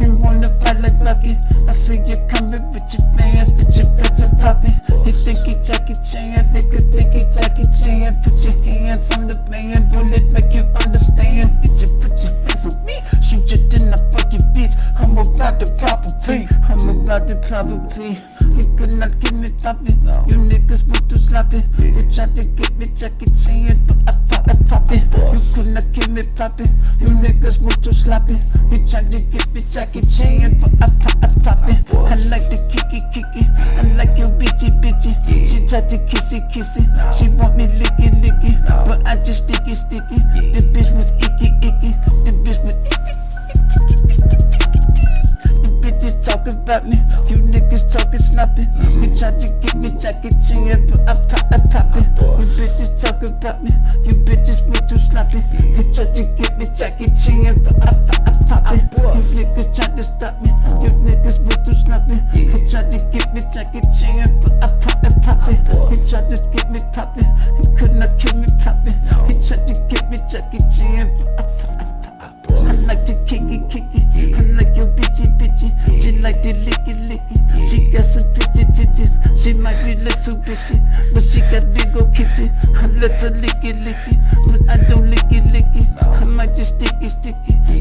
he wanna fight like Rocky. I see you coming with your fans, but your pets are poppin'. He think he Jackie Chan, nigga think he Jackie Chan. Put your hands on the man, will it make you understand? Did you put your hands on me? Shoot you, then I fuck your bitch. I'm about the proper pay. You could not get me poppin'. You niggas move too sloppy. You tried to get me Jackie Chan, but I pop it. You could not get me poppin'. You niggas move too sloppy. You tried to get me Jackie Chan, but I pop it. I like the kicky. I like your bitchy. She tried to kissy. She want me licky, but I just sticky. The bitch was icky. The bitch was icky. The bitches talking about me. You niggas talking sloppy. You tried to get me Jackie Chan, but I pop it. You bitches talking about me. You bitches move too sloppy. You tried to get me Jackie Chan, but I pop it. You niggas tried to stop me. You niggas move too sloppy. You tried to get me Jackie Chan, but I pop it. You tried to get me poppin'. You could not kill me poppin'. You tried to get me Jackie Chan, but I like to kick it. I like your bitchy. She like to lick it. She got some pretty titties. She might be little bitchy, but she got big old kitty. I let her lick it, but I don't lick it. I might just stick it.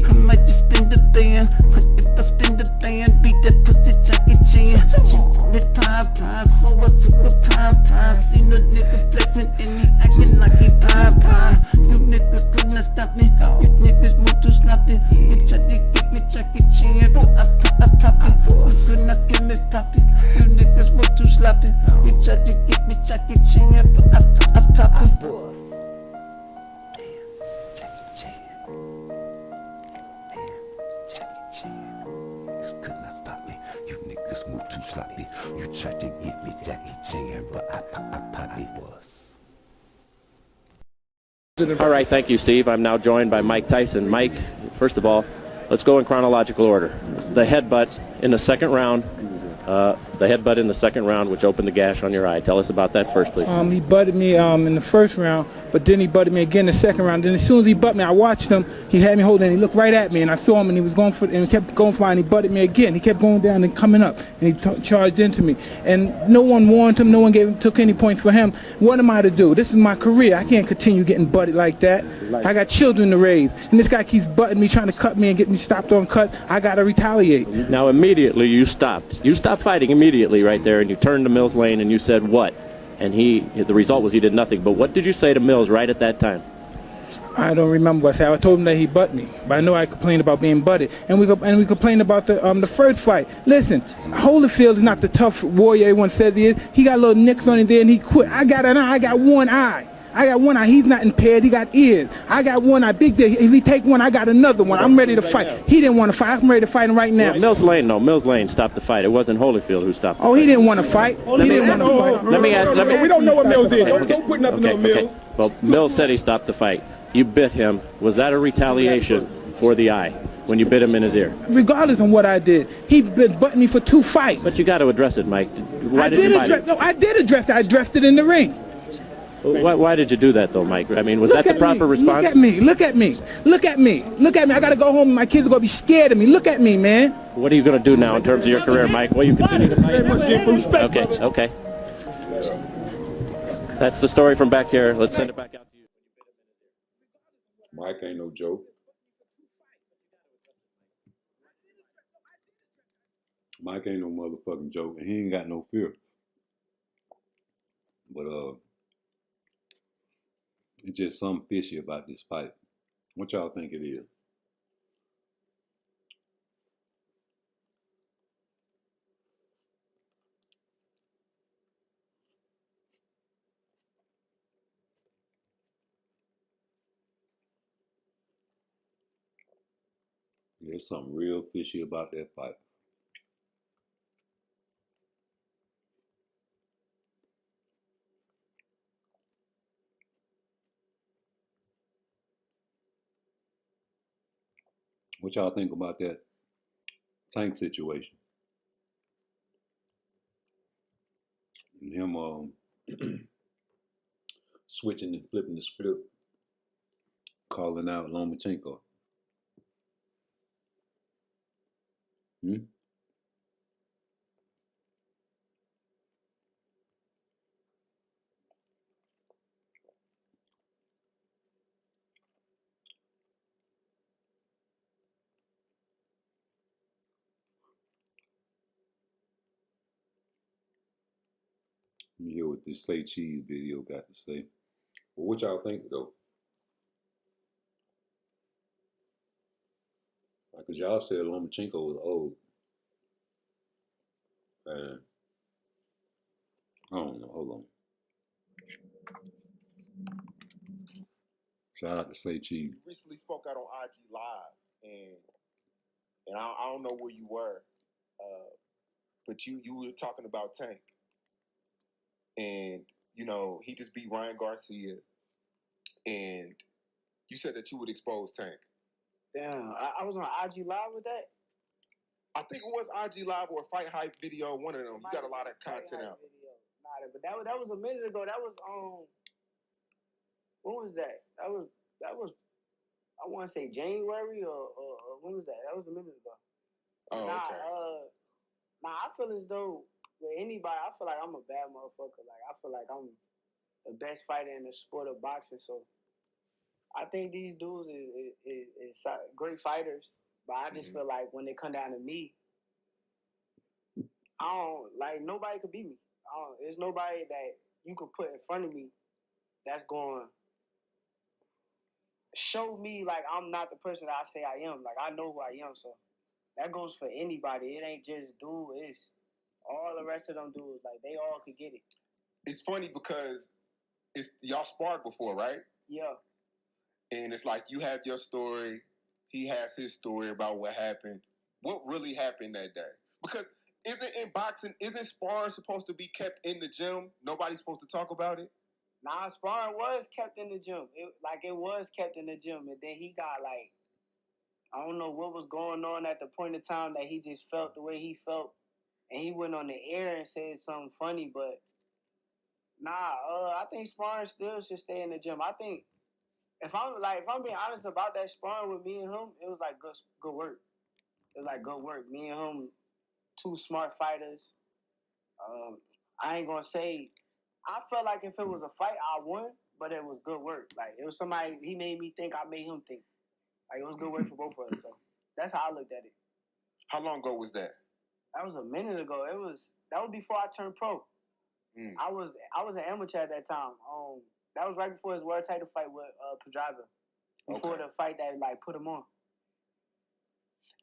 I might just spin the band, but if I spin the band, beat that pussy Jackie Chan. She wanted pie, so I took a pie. Seen a nigga flexing and he acting like he pie. You niggas couldn't stop me. You niggas move too sloppy. You tried to get me Jackie Chan, but I pop it. You could not get me poppy. You niggas move too sloppy. You tried to get me Jackie Chan, but I pop it. You tried to get me Jackie Chan, but I pop it. All right, thank you, Steve. I'm now joined by Mike Tyson. Mike, first of all, let's go in chronological order. The headbutt in the second round. Which opened the gash on your eye. Tell us about that first, please. He butted me in the first round, but then he butted me again in the second round. Then as soon as he butted me, I watched him. He had me holding, and he looked right at me, and I saw him, and he was going for, and he kept going for it, and he butted me again. He kept going down and coming up, and he charged into me. And no one warned him. No one took any points for him. What am I to do? This is my career. I can't continue getting butted like that. I got children to raise, and this guy keeps butting me, trying to cut me and get me stopped on cut. I got to retaliate. Now, immediately you stopped. You stopped fighting immediately right there, and you turned to Mills Lane, and you said what? And the result was he did nothing. But what did you say to Mills right at that time? I don't remember what I said. I told him that he butted me, but I know I complained about being butted, and we complained about the first fight. Listen, Holyfield is not the tough warrior everyone says he is. He got little nicks on it there, and he quit. I got an eye. I got one eye. He's not impaired. He got ears. I got one eye. Big deal. If he take one, I got another one. I'm ready to fight. He didn't want to fight. I'm ready to fight him right now. Well, Mills Lane stopped the fight. It wasn't Holyfield who stopped the fight. He didn't want to fight. Let me ask. We don't know what Mills did. Don't put nothing on Mills. Okay. Well, Mills said he stopped the fight. You bit him. Was that a retaliation for the eye when you bit him in his ear? Regardless of what I did, he been butting me for 2 fights. But you got to address it, Mike. I did address it. I addressed it in the ring. Why did you do that, though, Mike? I mean, was that the proper response? Look at me. I got to go home and my kids are going to be scared of me. Look at me, man. What are you going to do now in terms of your career, Mike? Will you continue to fight? Okay. That's the story from back here. Let's send it back out to you. Mike ain't no joke. Mike ain't no motherfucking joke, and he ain't got no fear. But it's just something fishy about this fight. What y'all think it is? There's something real fishy about that fight. What y'all think about that Tank situation? And him switching and flipping the script, calling out Lomachenko. Let me hear what this Say Cheese video got to say. Well, what y'all think, though? Because y'all said Lomachenko was old. And I don't know. Hold on. Shout out to Say Cheese. Recently spoke out on IG Live, and I don't know where you were, but you were talking about Tank, and he just beat Ryan Garcia, and you said that you would expose Tank. Damn, I was on IG Live with that. I think it was IG Live or Fight Hype video. One of them. You got a lot of content out. But that was a minute ago. That was when was that? That was I want to say January or when was that? That was a minute ago. Oh, okay. I feel as though with anybody, I feel like I'm a bad motherfucker. Like, I feel like I'm the best fighter in the sport of boxing. So I think these dudes is great fighters. But I just feel like when they come down to me, I don't, like, nobody could beat me. There's nobody that you could put in front of me that's going to show me, like, I'm not the person that I say I am. Like, I know who I am, so that goes for anybody. It ain't just dude. It's all the rest of them dudes. Like, they all could get it. It's funny because y'all sparred before, right? Yeah. And it's like you have your story, he has his story about what happened. What really happened that day? Because isn't sparring supposed to be kept in the gym? Nobody's supposed to talk about it? Nah, sparring was kept in the gym. It was kept in the gym. And then he got, like, I don't know what was going on at the point of time that he just felt the way he felt. And he went on the air and said something funny. But, I think sparring still should stay in the gym. I think, if I'm being honest about that sparring with me and him, it was like good work. It was like good work. Me and him, two smart fighters. I ain't gonna say. I felt like if it was a fight, I won, but it was good work. Like, it was somebody, he made me think, I made him think. Like, it was good work for both of us. So that's how I looked at it. How long ago was that? That was a minute ago. That was before I turned pro. I was an amateur at that time. That was right before his world title fight with Pedraza. Before the fight that, like, put him on.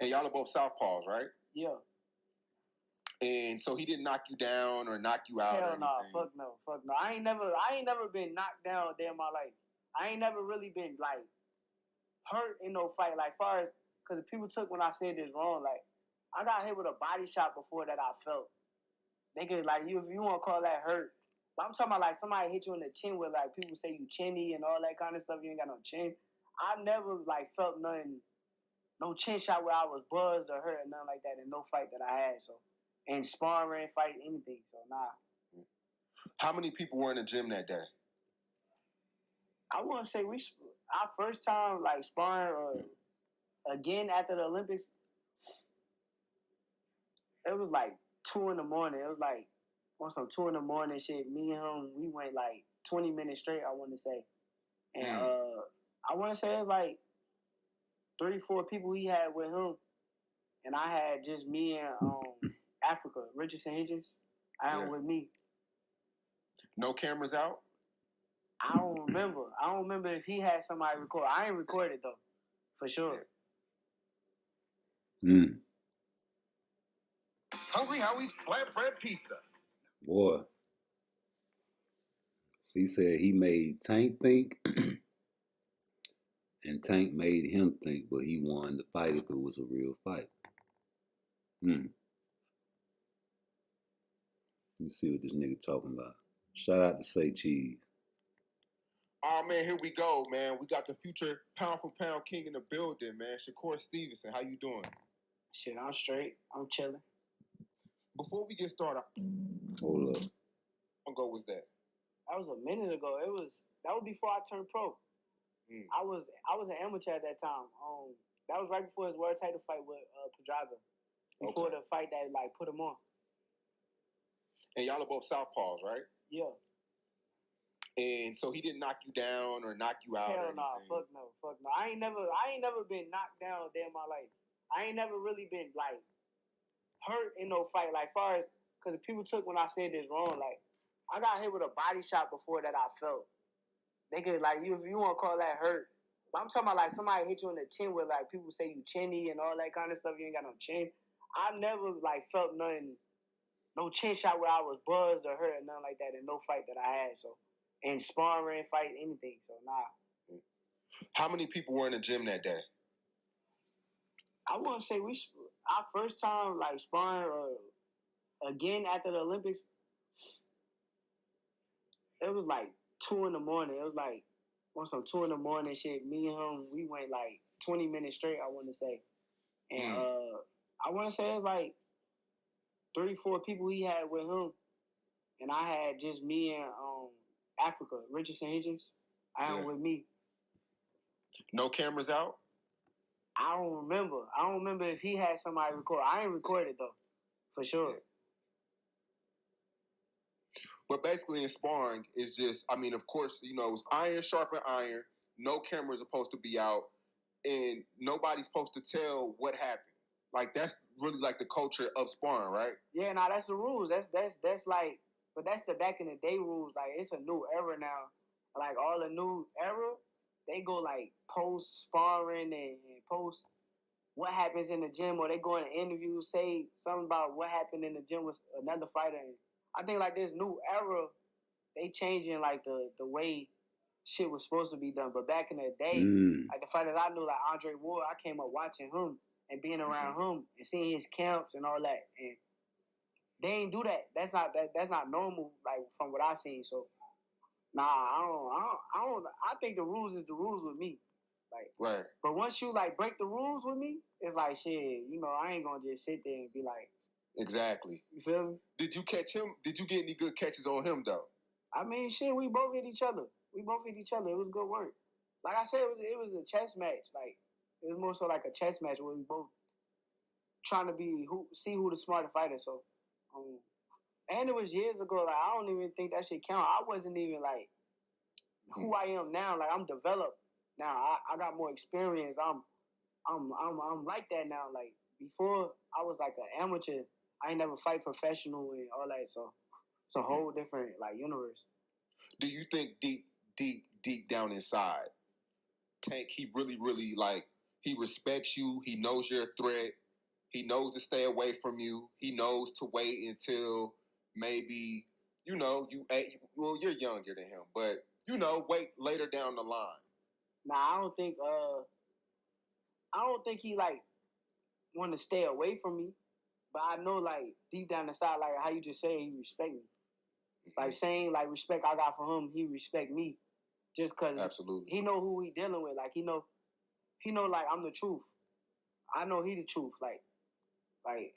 And y'all are both southpaws, right? Yeah. And so he didn't knock you down or knock you out. Hell or no, anything? fuck no. I ain't never been knocked down a day in my life. I ain't never really been, like, hurt in no fight. Like, far as, because people took when I said this wrong. Like, I got hit with a body shot before that I felt. They could, like, if you want to call that hurt. But I'm talking about, like, somebody hit you in the chin where, like, people say you chinny and all that kind of stuff. You ain't got no chin. I never, like, felt nothing, no chin shot where I was buzzed or hurt or nothing like that in no fight that I had. So, and sparring, fight, anything. So, nah. How many people were in the gym that day? I want to say our first time, like, sparring again after the Olympics, it was like 2 a.m. It was like on some 2 a.m. shit. Me and him, we went like 20 minutes straight, I want to say. And I want to say it was like 3-4 people he had with him. And I had just me and Africa, Richardson Hitchens. I had with me. No cameras out? I don't remember if he had somebody record. I ain't recorded though, for sure. Hungry Howie's flatbread pizza. Boy. So he said he made Tank think, and Tank made him think, but he won the fight if it was a real fight. Let me see what this nigga talking about. Shout out to Say Cheese. Oh, man, here we go, man. We got the future pound-for-pound king in the building, man. Shakur Stevenson, how you doing? Shit, I'm straight. I'm chilling. Before we get started, hold up. How long ago was that? That was a minute ago. That was before I turned pro. I was an amateur at that time. That was right before his world title fight with Pedraza. Before the fight that, like, put him on. And y'all are both southpaws, right? Yeah. And so he didn't knock you down or knock you out. Hell no, fuck no. I ain't never been knocked down a day in my life. I ain't never really been, like, hurt in no fight. Like, far as, because people took when I said this wrong. Like, I got hit with a body shot before that I felt. They could, like, if you want to call that hurt. But I'm talking about, like, somebody hit you in the chin where, like, people say you chinny and all that kind of stuff. You ain't got no chin. I never, like, felt nothing, no chin shot where I was buzzed or hurt or nothing like that in no fight that I had. So, and sparring, fight, anything. So, nah. How many people were in the gym that day? I want to say our first time, like, sparring again after the Olympics, it was like 2 a.m. It was like on some 2 a.m. shit. Me and him, we went like 20 minutes straight, I want to say. And I want to say it was like 3-4 people he had with him. And I had just me and Africa, Richardson Hitchens. I had with me. No cameras out? I don't remember. I don't remember if he had somebody record. I ain't recorded though, for sure. But basically in sparring, it's just, I mean, of course, you know, it's iron sharpen iron. No cameras are supposed to be out, and nobody's supposed to tell what happened. Like, that's really like the culture of sparring, right? Yeah, nah, that's the rules. That's like, but that's the back in the day rules. Like, it's a new era now. Like, all the new era, they go like post sparring and post what happens in the gym, or they go in an interview, say something about what happened in the gym with another fighter. And I think like this new era, they changing like the way shit was supposed to be done. But back in the day, like the fighters I knew, like Andre Ward, I came up watching him and being around him and seeing his camps and all that. And they ain't do that. That's not normal, like from what I seen. So nah, I think the rules is the rules with me. Like, right. But once you like break the rules with me, it's like shit. You know, I ain't gonna just sit there and be like. Exactly. You feel me? Did you catch him? Did you get any good catches on him though? I mean, shit, we both hit each other. It was good work. Like I said, it was a chess match. Like it was more so like a chess match where we both trying to see who the smarter fighter. So, and it was years ago. Like I don't even think that shit count. I wasn't even like who I am now. Like I'm developed now. I got more experience. I'm like that now. Like before, I was like an amateur. I ain't never fight professional and all that. So it's a whole different like universe. Do you think deep down inside, Tank, he really, really like he respects you. He knows you're a threat. He knows to stay away from you. He knows to wait until maybe, you know, well, you're younger than him, but you know, wait later down the line. Nah, I don't think he like want to stay away from me, but I know like deep down inside, like how you just say he respect me. Like saying like respect I got for him, he respect me, just cause absolutely he know who he dealing with. Like he know like I'm the truth. I know he the truth. Like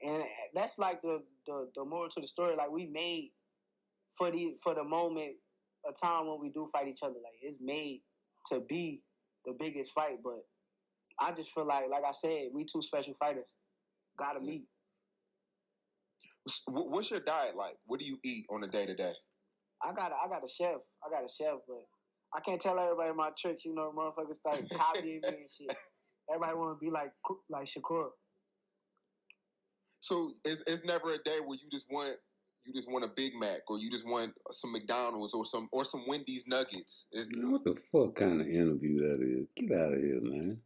and that's like the moral to the story. Like we made for the moment a time when we do fight each other. Like it's made to be the biggest fight, but I just feel like I said, we two special fighters. Gotta meet. What's your diet like? What do you eat on a day-to-day? I got a chef. But I can't tell everybody my tricks. You know, motherfuckers start copying me and shit. Everybody want to be like Shakur. So it's never a day where you just want a Big Mac, or you just want some McDonald's or some Wendy's nuggets. What the fuck kind of interview that is? Get out of here, man.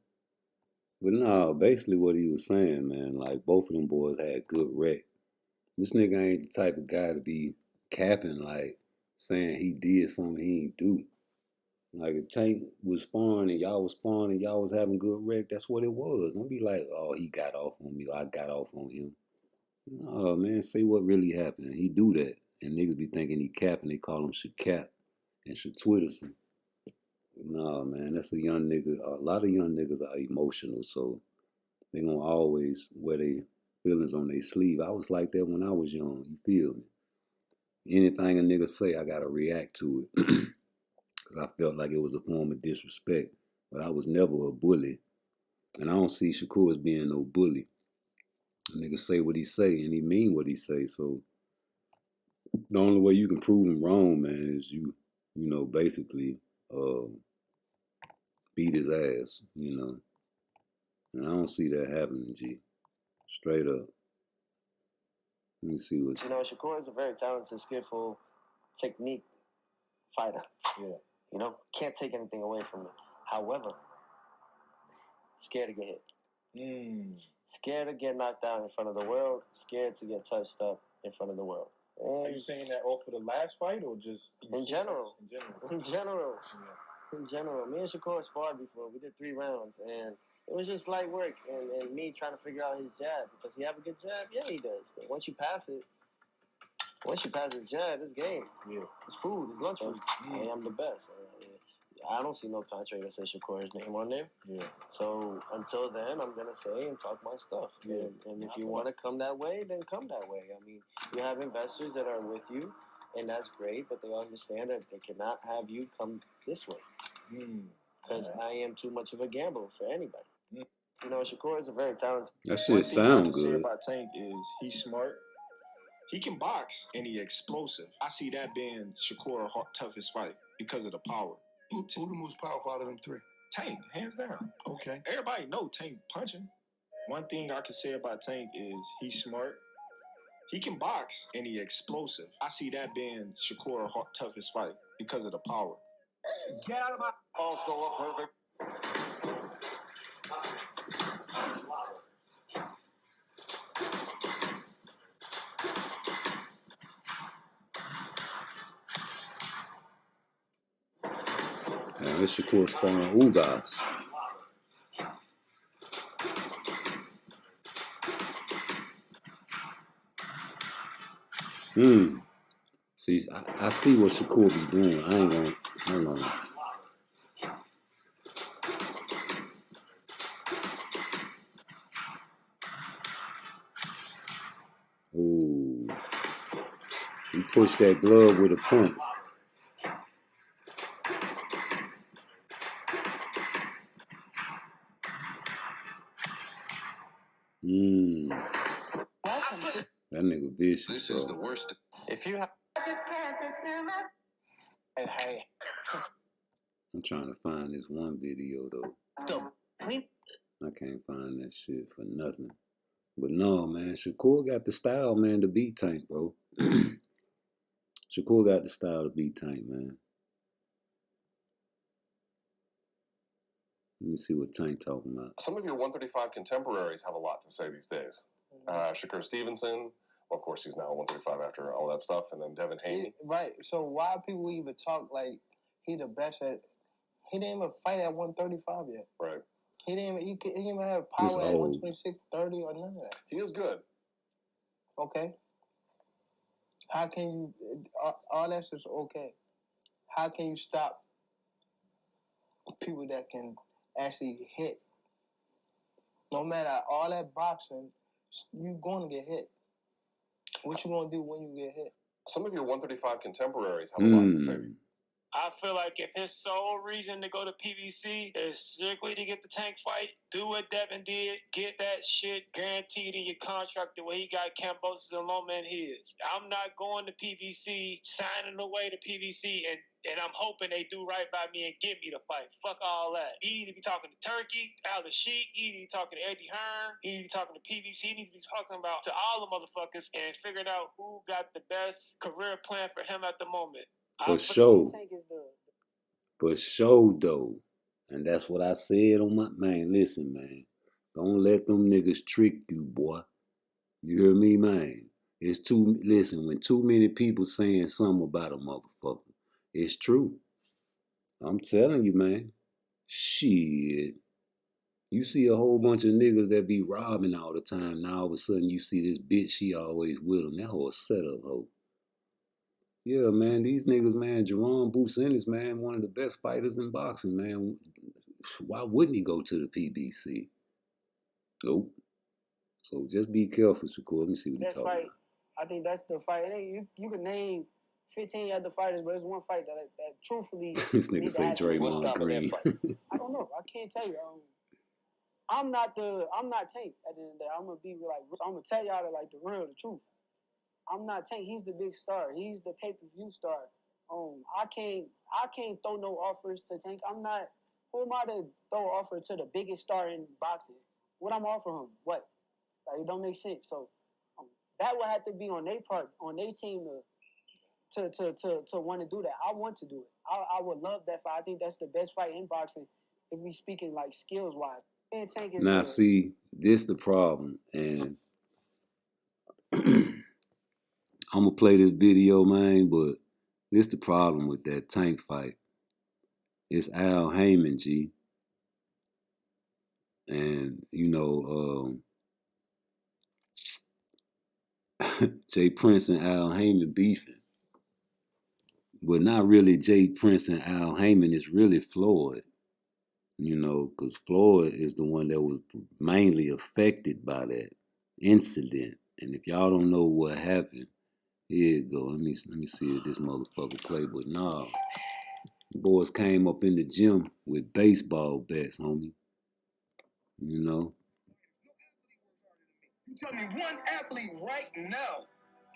But no, basically what he was saying, man, like both of them boys had good rec. This nigga ain't the type of guy to be capping, like saying he did something he ain't do. Like if Tank was sparring and y'all was sparring and y'all was having good rec, that's what it was. Don't be like, oh, he got off on me, or I got off on him. No, man, say what really happened. He do that. And niggas be thinking he capping, they call him should cap and should Twitter some. No, man, that's a young nigga. A lot of young niggas are emotional, so they gonna always wear their feelings on their sleeve. I was like that when I was young, you feel me? Anything a nigga say, I gotta react to it. Because I felt like it was a form of disrespect. But I was never a bully. And I don't see Shakur as being no bully. A nigga say what he say, and he mean what he say, so the only way you can prove him wrong, man, is you know, basically beat his ass, you know. And I don't see that happening, G. Straight up. Let me see what... You know, Shakur is a very talented, skillful technique fighter. Yeah. You know, can't take anything away from him. However, scared to get hit. Scared to get knocked out in front of the world. Scared to get touched up in front of the world. Are you saying that off of the last fight or just in general? In general. Yeah. In general. Me and Shakur sparred before. We did 3 rounds, and it was just light work. And me trying to figure out his jab. Does he have a good jab? Yeah, he does. But once you pass his jab, it's game. Yeah. It's food. It's lunch food. I am the best. I don't see no contract that says Shakur's name on there. Yeah. So until then, I'm gonna say and talk my stuff. Yeah. And if you want to come that way, then come that way. I mean, you have investors that are with you, and that's great. But they understand that they cannot have you come this way because I am too much of a gamble for anybody. You know, Shakur is a very talented. That One shit thing I sound can say good. about Tank is he's smart. He can box and he explosive. I see that being Shakur's toughest fight because of the power. Who the most powerful out of them three? Tank, hands down. Okay. Everybody know Tank punching. One thing I can say about Tank is he's smart. He can box and he explosive. I see that being Shakur's toughest fight because of the power. Get out of my... Also a perfect... Man, this Shakur sparring Ugas. See, I see what Shakur be doing. I ain't gonna, hold on. Ooh. He pushed that glove with a punch. That nigga vicious, This bro. is the worst. If you have... Hey. I'm trying to find this one video, though. I can't find that shit for nothing. But no, man, Shakur got the style, man, to beat Tank, bro. Shakur got the style to beat Tank, man. Let me see what Tank talking about. Some of your 135 contemporaries have a lot to say these days. Shakur Stevenson, well, of course, he's now 135 after all that stuff, and then Devin Haney. Right. So why people even talk like he the best at? He didn't even fight at 135 yet. Right. He didn't even have power at 126, 30, or none of that. He is good. Okay. How can you? All that's just okay. How can you stop people that can actually hit? No matter all that boxing, you going to get hit. What you gonna do when you get hit? Some of your 135 contemporaries have a lot to say. I feel like if his sole reason to go to PBC is strictly to get the Tank fight, do what Devin did, get that shit guaranteed in your contract the way he got Kambosos and Loma in his. I'm not going to PBC, signing away to PBC, and I'm hoping they do right by me and give me the fight. Fuck all that. He need to be talking to Turkey, Al Sheik, he need to be talking to Eddie Hearn, he need to be talking to PBC, he need to be talking about to all the motherfuckers and figuring out who got the best career plan for him at the moment. For sure. Though. And that's what I said on my... Man, listen, man. Don't let them niggas trick you, boy. You hear me, man? It's too... Listen, when too many people saying something about a motherfucker, it's true. I'm telling you, man. Shit. You see a whole bunch of niggas that be robbing all the time. Now all of a sudden you see this bitch, she always with them. That whole setup, hoe. Yeah, man, these niggas, man, Jerome Business, man, one of the best fighters in boxing, man. Why wouldn't he go to the PBC? Nope. So just be careful, Shakur. Let me see what he's talking about. I think that's the fight. It ain't, you can name 15 other fighters, but it's one fight that truthfully... This nigga say Draymond Green. I don't know. I can't tell you. I'm not Tank at the end of the day. I'm gonna be like, I'm gonna tell y'all the truth. I'm not Tank. He's the big star. He's the pay-per-view star. I can't throw no offers to Tank. I'm not. Who am I to throw an offer to the biggest star in boxing? What I'm offering him? What? Like, it don't make sense. So that would have to be on their part, on their team to want to do that. I want to do it. I would love that fight. I think that's the best fight in boxing if we speaking like skills wise. And Tank is now, see, this the problem, and I'm gonna play this video, man, but this the problem with that Tank fight. It's Al Heyman, G. And, you know, Jay Prince and Al Heyman beefing. But not really Jay Prince and Al Heyman, it's really Floyd. You know, because Floyd is the one that was mainly affected by that incident. And if y'all don't know what happened, here you go. Let me see if this motherfucker play. But nah, the boys came up in the gym with baseball bats, homie. You know? You tell me one athlete right now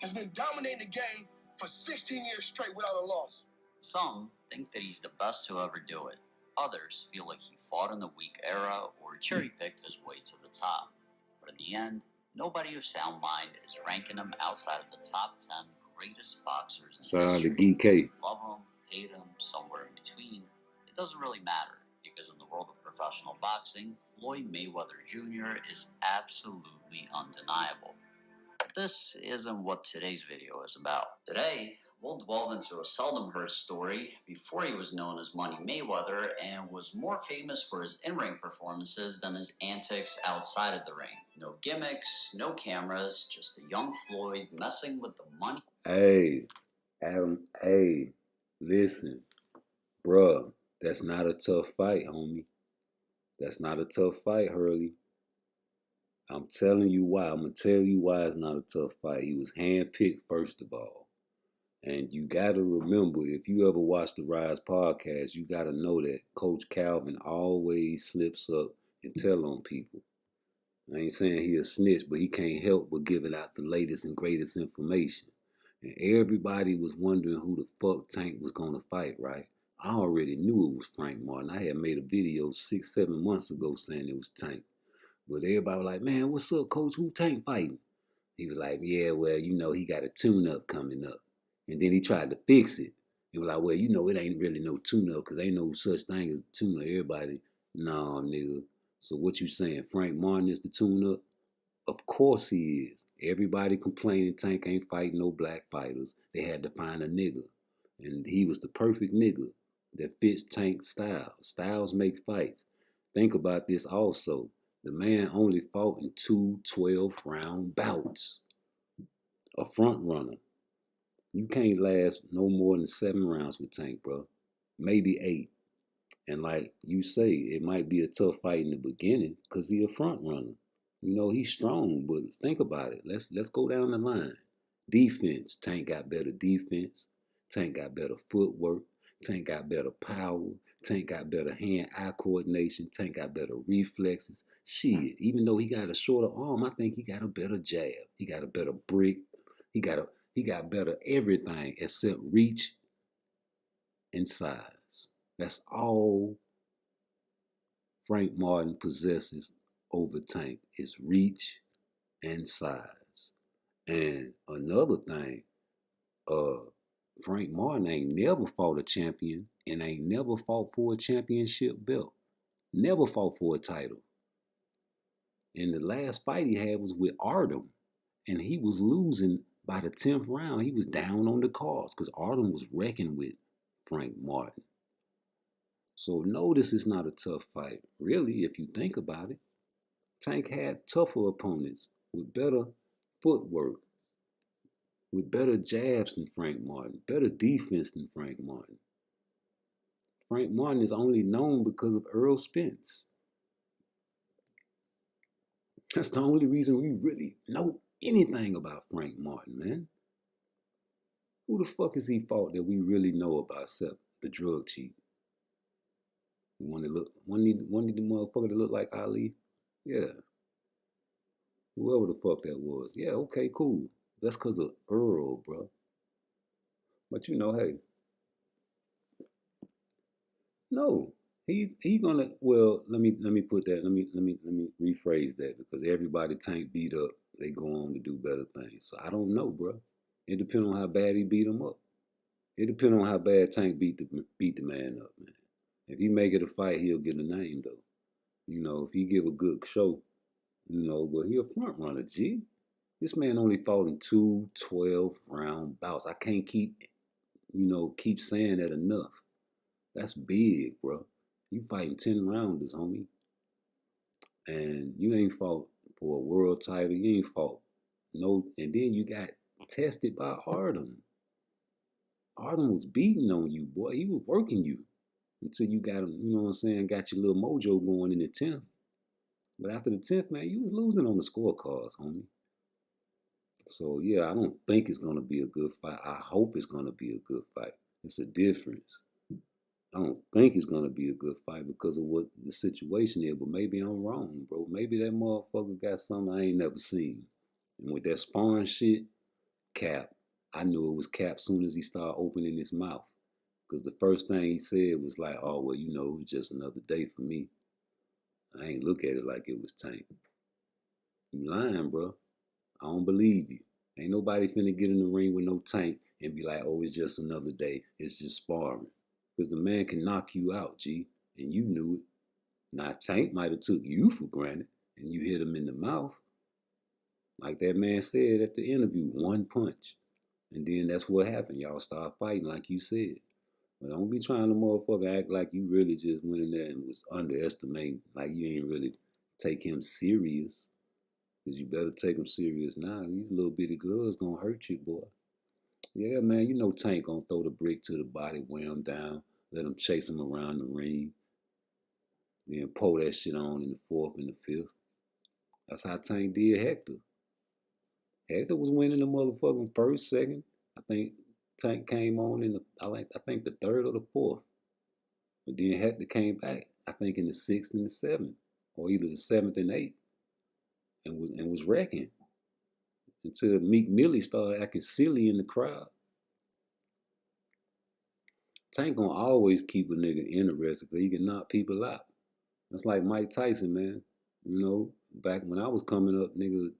has been dominating the game for 16 years straight without a loss. Some think that he's the best to ever do it. Others feel like he fought in the weak era or cherry-picked his way to the top. But in the end, nobody of sound mind is ranking him outside of the top 10 greatest boxers in Shout out to history. GK. Love him, hate him, somewhere in between. It doesn't really matter, because in the world of professional boxing, Floyd Mayweather Jr. is absolutely undeniable. But this isn't what today's video is about. Today, we'll delve into a seldom heard story before he was known as Money Mayweather and was more famous for his in-ring performances than his antics outside of the ring. No gimmicks, no cameras, just a young Floyd messing with the money. Hey, Adam, hey, listen, bruh, that's not a tough fight, homie. That's not a tough fight, Hurley. I'm telling you why. I'm going to tell you why it's not a tough fight. He was handpicked, first of all. And you got to remember, if you ever watch the Rise podcast, you got to know that Coach Calvin always slips up and tell on people. I ain't saying he a snitch, but he can't help but giving out the latest and greatest information. And everybody was wondering who the fuck Tank was going to fight, right? I already knew it was Frank Martin. I had made a video 6-7 months ago saying it was Tank. But everybody was like, man, what's up, Coach? Who Tank fighting? He was like, yeah, well, you know, he got a tune-up coming up. And then he tried to fix it. He was like, well, you know, it ain't really no tune-up because ain't no such thing as a tune-up. Everybody, nah, nigga. So what you saying, Frank Martin is the tune-up? Of course he is. Everybody complaining Tank ain't fighting no black fighters. They had to find a nigga. And he was the perfect nigga that fits Tank's style. Styles make fights. Think about this also. The man only fought in 2 12-round bouts. A front runner. You can't last no more than 7 rounds with Tank, bro. Maybe 8. And like you say, it might be a tough fight in the beginning because he a front runner. You know, he's strong, but think about it. Let's go down the line. Defense. Tank got better defense. Tank got better footwork. Tank got better power. Tank got better hand-eye coordination. Tank got better reflexes. Shit, even though he got a shorter arm, I think he got a better jab. He got a better brick. He got better everything except reach and size. That's all Frank Martin possesses over Tank is reach and size. And another thing, Frank Martin ain't never fought a champion and ain't never fought for a championship belt. Never fought for a title. And the last fight he had was with Artem. And he was losing by the 10th round. He was down on the cards because Artem was wrecking with Frank Martin. So notice it's not a tough fight. Really, if you think about it. Tank had tougher opponents with better footwork, with better jabs than Frank Martin, better defense than Frank Martin. Frank Martin is only known because of Earl Spence. That's the only reason we really know anything about Frank Martin, man. Who the fuck has he fought that we really know about except the drug cheat? One of the motherfucker that looked like Ali? Yeah. Whoever the fuck that was. Yeah, okay, cool. That's because of Earl, bro. But you know, hey. No. He's gonna, well, let me put that, let me rephrase that, because everybody Tank beat up, they go on to do better things. So I don't know, bro. It depends on how bad he beat him up. It depends on how bad Tank beat the man up, man. If he make it a fight, he'll get a name, though. You know, if he give a good show, you know, but he a front runner, G. This man only fought in 2 12-round bouts. I can't keep saying that enough. That's big, bro. You fighting 10 rounders, homie. And you ain't fought for a world title. You ain't fought no, and then you got tested by Artem. Artem was beating on you, boy. He was working you until you got him, you know what I'm saying, got your little mojo going in the 10th. But after the 10th, man, you was losing on the scorecards, homie. So, yeah, I don't think it's going to be a good fight. I hope it's going to be a good fight. It's a difference. I don't think it's gonna be a good fight because of what the situation is, but maybe I'm wrong, bro. Maybe that motherfucker got something I ain't never seen. And with that sparring shit, Cap. I knew it was Cap soon as he started opening his mouth. Because the first thing he said was like, oh, well, you know, it was just another day for me. I ain't look at it like it was Tank. You lying, bro. I don't believe you. Ain't nobody finna get in the ring with no Tank and be like, oh, it's just another day. It's just sparring. Because the man can knock you out, G. And you knew it. Now, Tank might have took you for granted and you hit him in the mouth. Like that man said at the interview, one punch. And then that's what happened. Y'all start fighting like you said. But don't be trying to motherfucker act like you really just went in there and was underestimating. Like you ain't really take him serious. Because you better take him serious now. These little bitty gloves gonna hurt you, boy. Yeah, man, you know Tank gonna throw the brick to the body, wear him down, let him chase him around the ring, then pull that shit on in the fourth and the fifth. That's how Tank did Hector. Hector was winning the motherfucking first, second. I think Tank came on in the I think the third or the fourth. But then Hector came back, I think in the sixth and the seventh, or either the seventh and eighth, and was wrecking until Meek Millie started acting silly in the crowd. Tank gonna always keep a nigga interested because he can knock people out. That's like Mike Tyson, man. You know, back when I was coming up, nigga,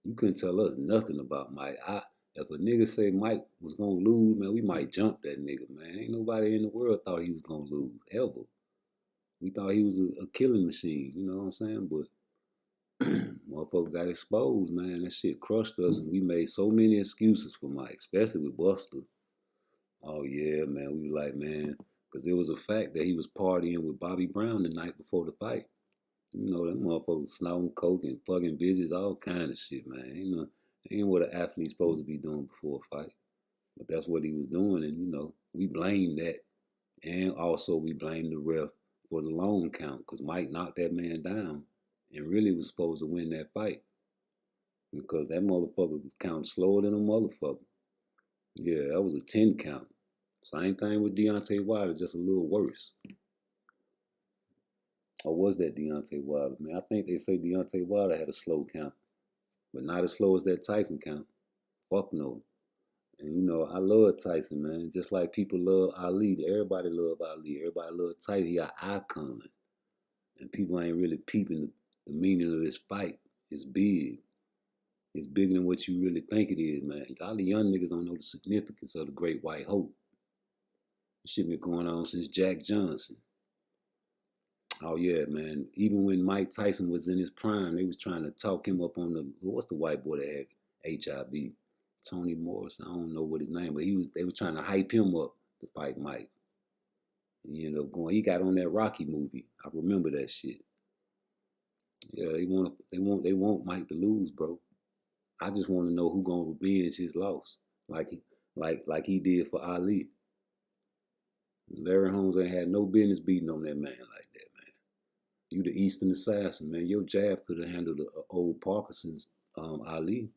you couldn't tell us nothing about Mike. If a nigga say Mike was gonna lose, man, we might jump that nigga, man. Ain't nobody in the world thought he was gonna lose, ever. We thought he was a killing machine, you know what I'm saying? But motherfucker got exposed, man. That shit crushed us, and we made so many excuses for Mike, especially with Buster. Oh, yeah, man. We were like, man, because it was a fact that he was partying with Bobby Brown the night before the fight. You know, that motherfucker snorting coke and fucking bitches, all kind of shit, man. Ain't what an athlete's supposed to be doing before a fight. But that's what he was doing, and, you know, we blame that. And also we blame the ref for the long count because Mike knocked that man down and really was supposed to win that fight because that motherfucker was counting slower than a motherfucker. Yeah, that was a 10 count. Same thing with Deontay Wilder, just a little worse. Or was that Deontay Wilder? Man, I think they say Deontay Wilder had a slow count, but not as slow as that Tyson count. Fuck no. And you know, I love Tyson, man. Just like people love Ali. Everybody love Ali. Everybody love Tyson. He an icon. And people ain't really peeping the meaning of this fight. It's big. It's bigger than what you really think it is, man. A lot of young niggas don't know the significance of the Great White Hope. This shit been going on since Jack Johnson. Oh yeah, man. Even when Mike Tyson was in his prime, they was trying to talk him up on what's the white boy that had HIV? Tony Morris. I don't know what his name, but they were trying to hype him up to fight Mike. And he ended up going. He got on that Rocky movie. I remember that shit. Yeah, they want Mike to lose, bro. I just want to know who gonna revenge his loss, like he did for Ali. Larry Holmes ain't had no business beating on that man like that, man. You the Eastern assassin, man. Your jab could have handled the old Parkinson's Ali,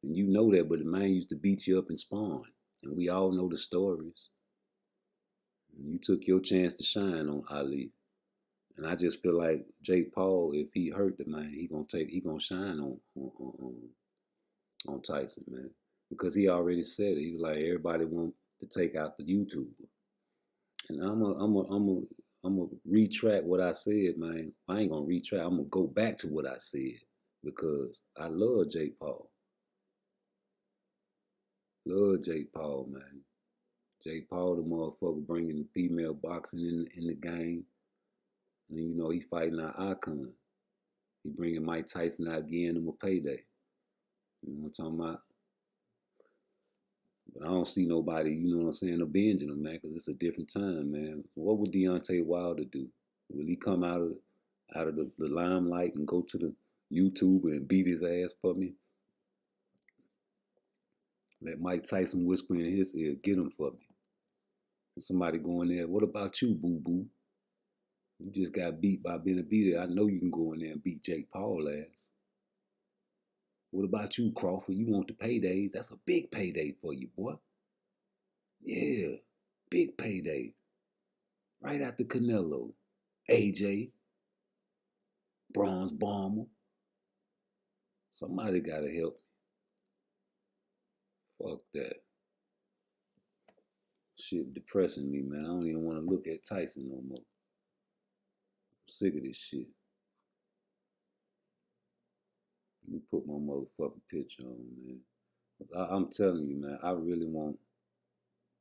and you know that. But the man used to beat you up and spawn, and we all know the stories. And you took your chance to shine on Ali. And I just feel like Jake Paul, if he hurt the man, he gonna shine on Tyson, man, because he already said it. He was like, everybody want to take out the YouTuber, and I'm a retract what I said, man. I ain't gonna retract. I'm gonna go back to what I said because I love Jake Paul. Love Jake Paul, man. Jake Paul, the motherfucker bringing the female boxing in the game. And you know, he fighting our icon. He bringing Mike Tyson out again him a payday. You know what I'm talking about? But I don't see nobody, you know what I'm saying, avenging him, man, because it's a different time, man. What would Deontay Wilder do? Will he come out of the limelight and go to the YouTuber and beat his ass for me? Let Mike Tyson whisper in his ear, get him for me. And somebody going there, what about you, boo-boo? You just got beat by Benavidez. I know you can go in there and beat Jake Paul ass. What about you, Crawford? You want the paydays? That's a big payday for you, boy. Yeah, big payday. Right after Canelo. AJ. Bronze Bomber. Somebody gotta help. Fuck that. Shit depressing me, man. I don't even want to look at Tyson no more. I'm sick of this shit. Let me put my motherfucking picture on, man. I'm telling you, man, I really want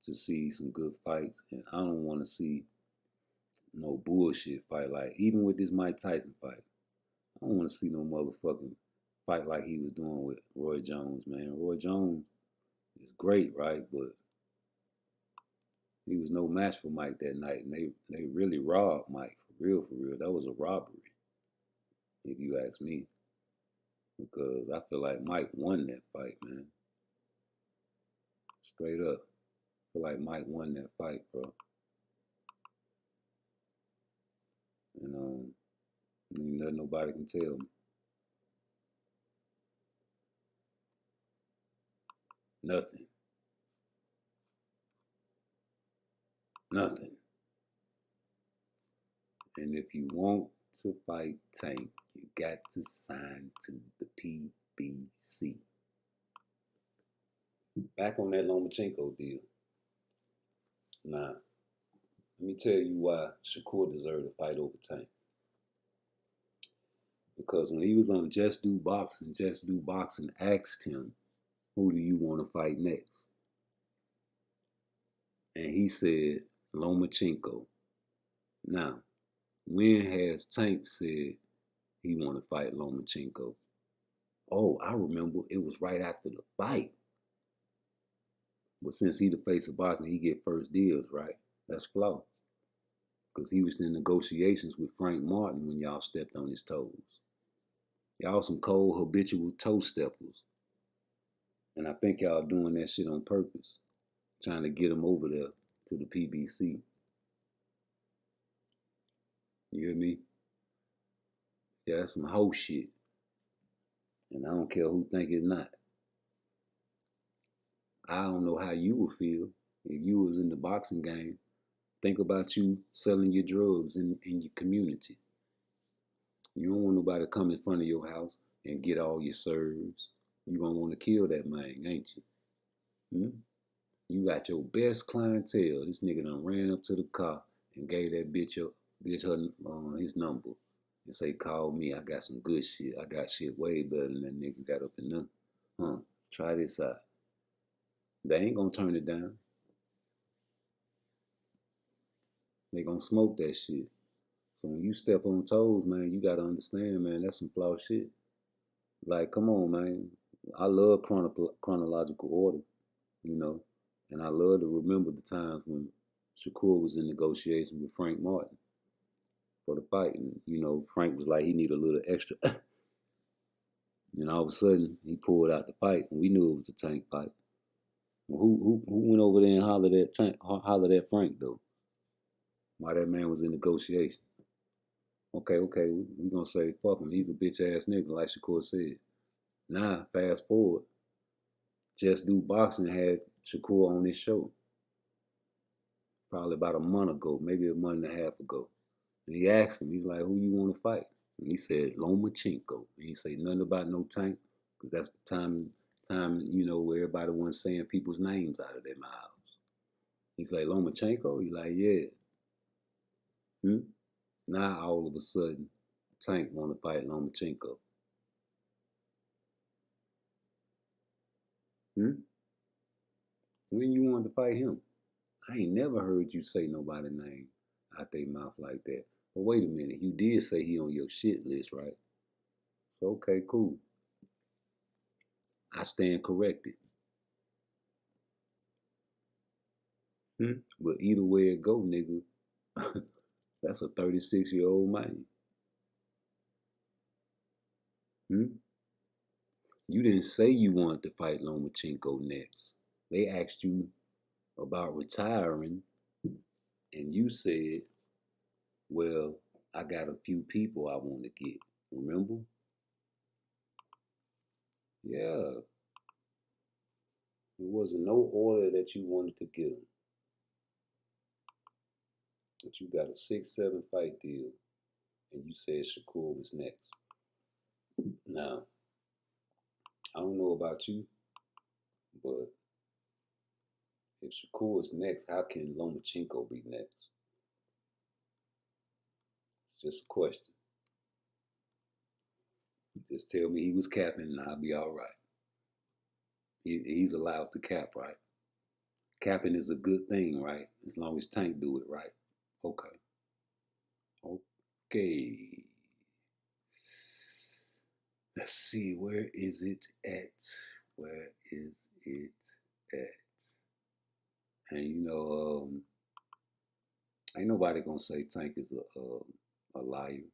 to see some good fights, and I don't want to see no bullshit fight. Like, even with this Mike Tyson fight, I don't want to see no motherfucking fight like he was doing with Roy Jones, man. Roy Jones is great, right? But he was no match for Mike that night, and they really robbed Mike, for real, for real. That was a robbery, if you ask me, because I feel like Mike won that fight, man. Straight up. I feel like Mike won that fight, bro. And nothing nobody can tell me. Nothing. Nothing. And if you want to fight Tank, you got to sign to the PBC. Back on that Lomachenko deal. Now, let me tell you why Shakur deserved to fight over Tank. Because when he was on Just Do Boxing asked him, who do you want to fight next? And he said, Lomachenko. Now, when has Tank said he want to fight Lomachenko? Oh, I remember it was right after the fight. But since he the face of boxing, he get first deals, right? That's flaw. Because he was in negotiations with Frank Martin when y'all stepped on his toes. Y'all some cold, habitual toe steppers. And I think y'all doing that shit on purpose. Trying to get him over there to the PBC. You hear me? Yeah, that's some hoe shit. And I don't care who think it's not. I don't know how you would feel if you was in the boxing game. Think about you selling your drugs in your community. You don't want nobody to come in front of your house and get all your serves. You gonna want to kill that man, ain't you? You got your best clientele. This nigga done ran up to the car and gave that bitch her his number and say, call me. I got some good shit. I got shit way better than that nigga got up in there. Try this out. They ain't gonna turn it down. They gonna smoke that shit. So when you step on toes, man, you gotta understand, man, that's some flawed shit. Like, come on, man. I love chronological order, you know, and I love to remember the times when Shakur was in negotiation with Frank Martin for the fight. And, you know, Frank was like, he need a little extra. And all of a sudden, he pulled out the fight, and we knew it was a Tank fight. Well, who went over there and hollered at Frank, though? Why that man was in negotiation? Okay, we gonna say, fuck him. He's a bitch-ass nigga, like Shakur said. Now, fast forward. Just Do Boxing had Shakur on his show. Probably about a month ago, maybe a month and a half ago. And he asked him, he's like, who you want to fight? And he said, Lomachenko. And he said nothing about no Tank, because that's the time, you know, where everybody was saying people's names out of their mouths. He's like, Lomachenko? He's like, yeah. Now all of a sudden, Tank want to fight Lomachenko. When you wanted to fight him? I ain't never heard you say nobody's name out their mouth like that. But wait a minute, you did say he on your shit list, right? So okay, cool. I stand corrected. But either way it go, nigga, that's a 36-year-old man. You didn't say you wanted to fight Lomachenko next. They asked you about retiring, and you said, well, I got a few people I want to get. Remember? Yeah. It wasn't no order that you wanted to get them. But you got a 6-7 fight deal, and you said Shakur was next. Now, I don't know about you, but if Shakur is next, how can Lomachenko be next? It's just a question. Just tell me he was capping and I'll be all right. He's allowed to cap, right? Capping is a good thing, right? As long as Tank do it right. Okay. Okay. Let's see, where is it at? Where is it at? And you know, ain't nobody gonna say Tank is a liar.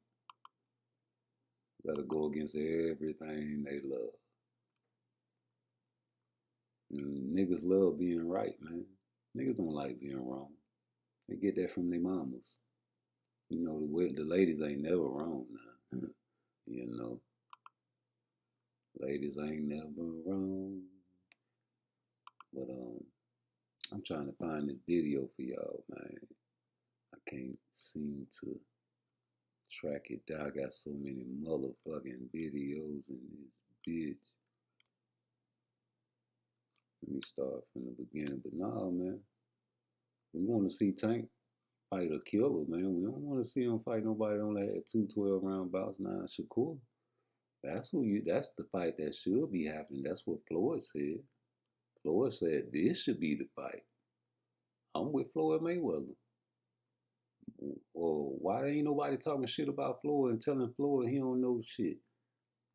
That'll go against everything they love. And niggas love being right, man. Niggas don't like being wrong. They get that from their mamas. You know, the ladies ain't never wrong now. You know. Ladies ain't never wrong. But I'm trying to find this video for y'all, man. I can't seem to track it down. I got so many motherfucking videos in this bitch. Let me start from the beginning. But nah, man. We want to see Tank fight a killer, man. We don't want to see him fight nobody that only had 2 12-round bouts. Nah, Shakur. That's the fight that should be happening. That's what Floyd said. Floyd said this should be the fight. I'm with Floyd Mayweather. Or why ain't nobody talking shit about Floyd and telling Floyd he don't know shit?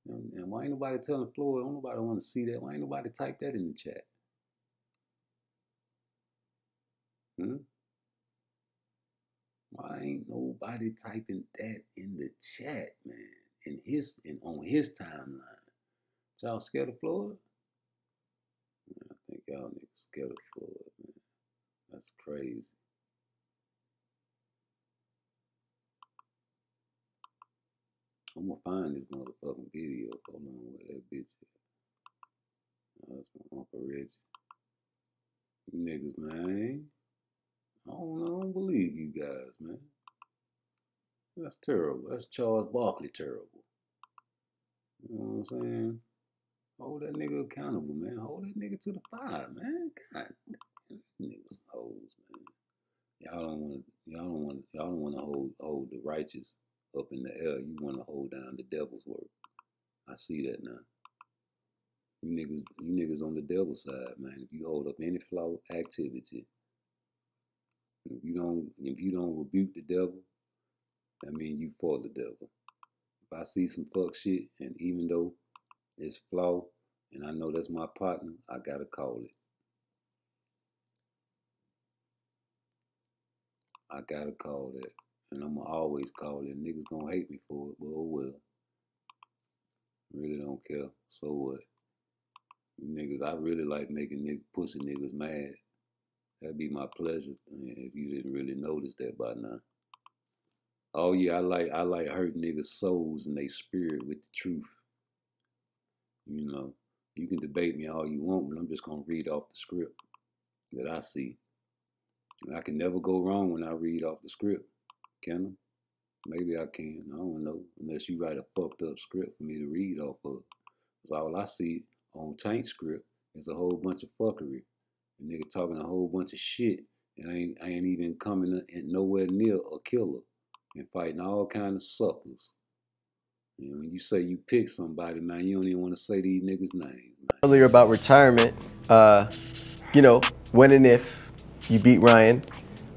And why ain't nobody telling Floyd? Don't nobody want to see that. Why ain't nobody type that in the chat? Why ain't nobody typing that in the chat, man? On his timeline. Y'all scared of Floyd? I think y'all niggas scared of Floyd, man. That's crazy. I'm gonna find this motherfucking video. Hold on, where that bitch is. Oh, that's my Uncle Reggie. You niggas, man. I don't believe you guys, man. That's terrible. That's Charles Barkley terrible. You know what I'm saying? Hold that nigga accountable, man. Hold that nigga to the fire, man. God, niggas hoes, man. Y'all don't want to hold the righteous up in the air. You want to hold down the devil's work. I see that now. You niggas on the devil's side, man. If you hold up any flaw activity, if you don't rebuke the devil, that means you for the devil. If I see some fuck shit, and even though it's flaw, and I know that's my partner, I gotta call it. I gotta call that. And I'm gonna always call it. Niggas gonna hate me for it, but oh well. Really don't care. So what? Niggas, I really like making pussy niggas mad. That'd be my pleasure if you didn't really notice that by now. Oh yeah, I like hurting niggas' souls and they spirit with the truth. You know, you can debate me all you want, but I'm just gonna read off the script that I see. And I can never go wrong when I read off the script, can I? Maybe I can, I don't know, unless you write a fucked up script for me to read off of. Because all I see on Tank's script is a whole bunch of fuckery. A nigga talking a whole bunch of shit and I ain't even coming nowhere near a killer and fighting all kind of suckers. You know, when you say you pick somebody, man, you don't even want to say these niggas' names, man. Earlier about retirement, you know, when and if you beat Ryan,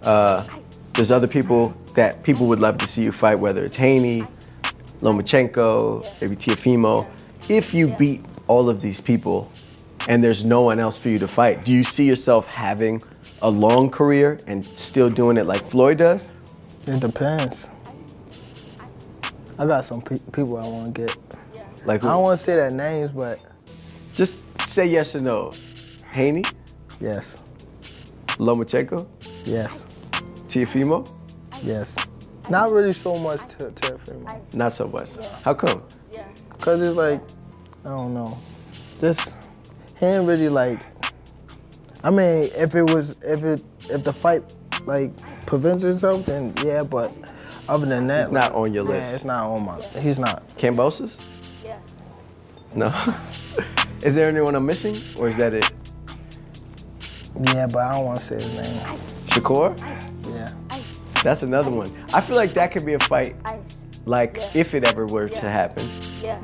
there's other people that people would love to see you fight, whether it's Haney, Lomachenko, maybe Teofimo. If you beat all of these people and there's no one else for you to fight, do you see yourself having a long career and still doing it like Floyd does? It depends. I got some people I want to get. Like who? I don't want to say their names, but... Just say yes or no. Haney? Yes. Lomachenko? Yes. Teofimo? Yes. Not really so much Teofimo. Not so much. How come? Because it's like, I don't know. Just, he ain't really like... I mean, if the fight like prevents himself, then yeah. But other than that, He's not on your yeah, list. it's not on my. He's not. Kambosos? Yeah. No. Is there anyone I'm missing, or is that it? Yeah, but I don't want to say his name. Shakur? Yeah. That's another one. I feel like that could be a fight, like if it ever were to happen,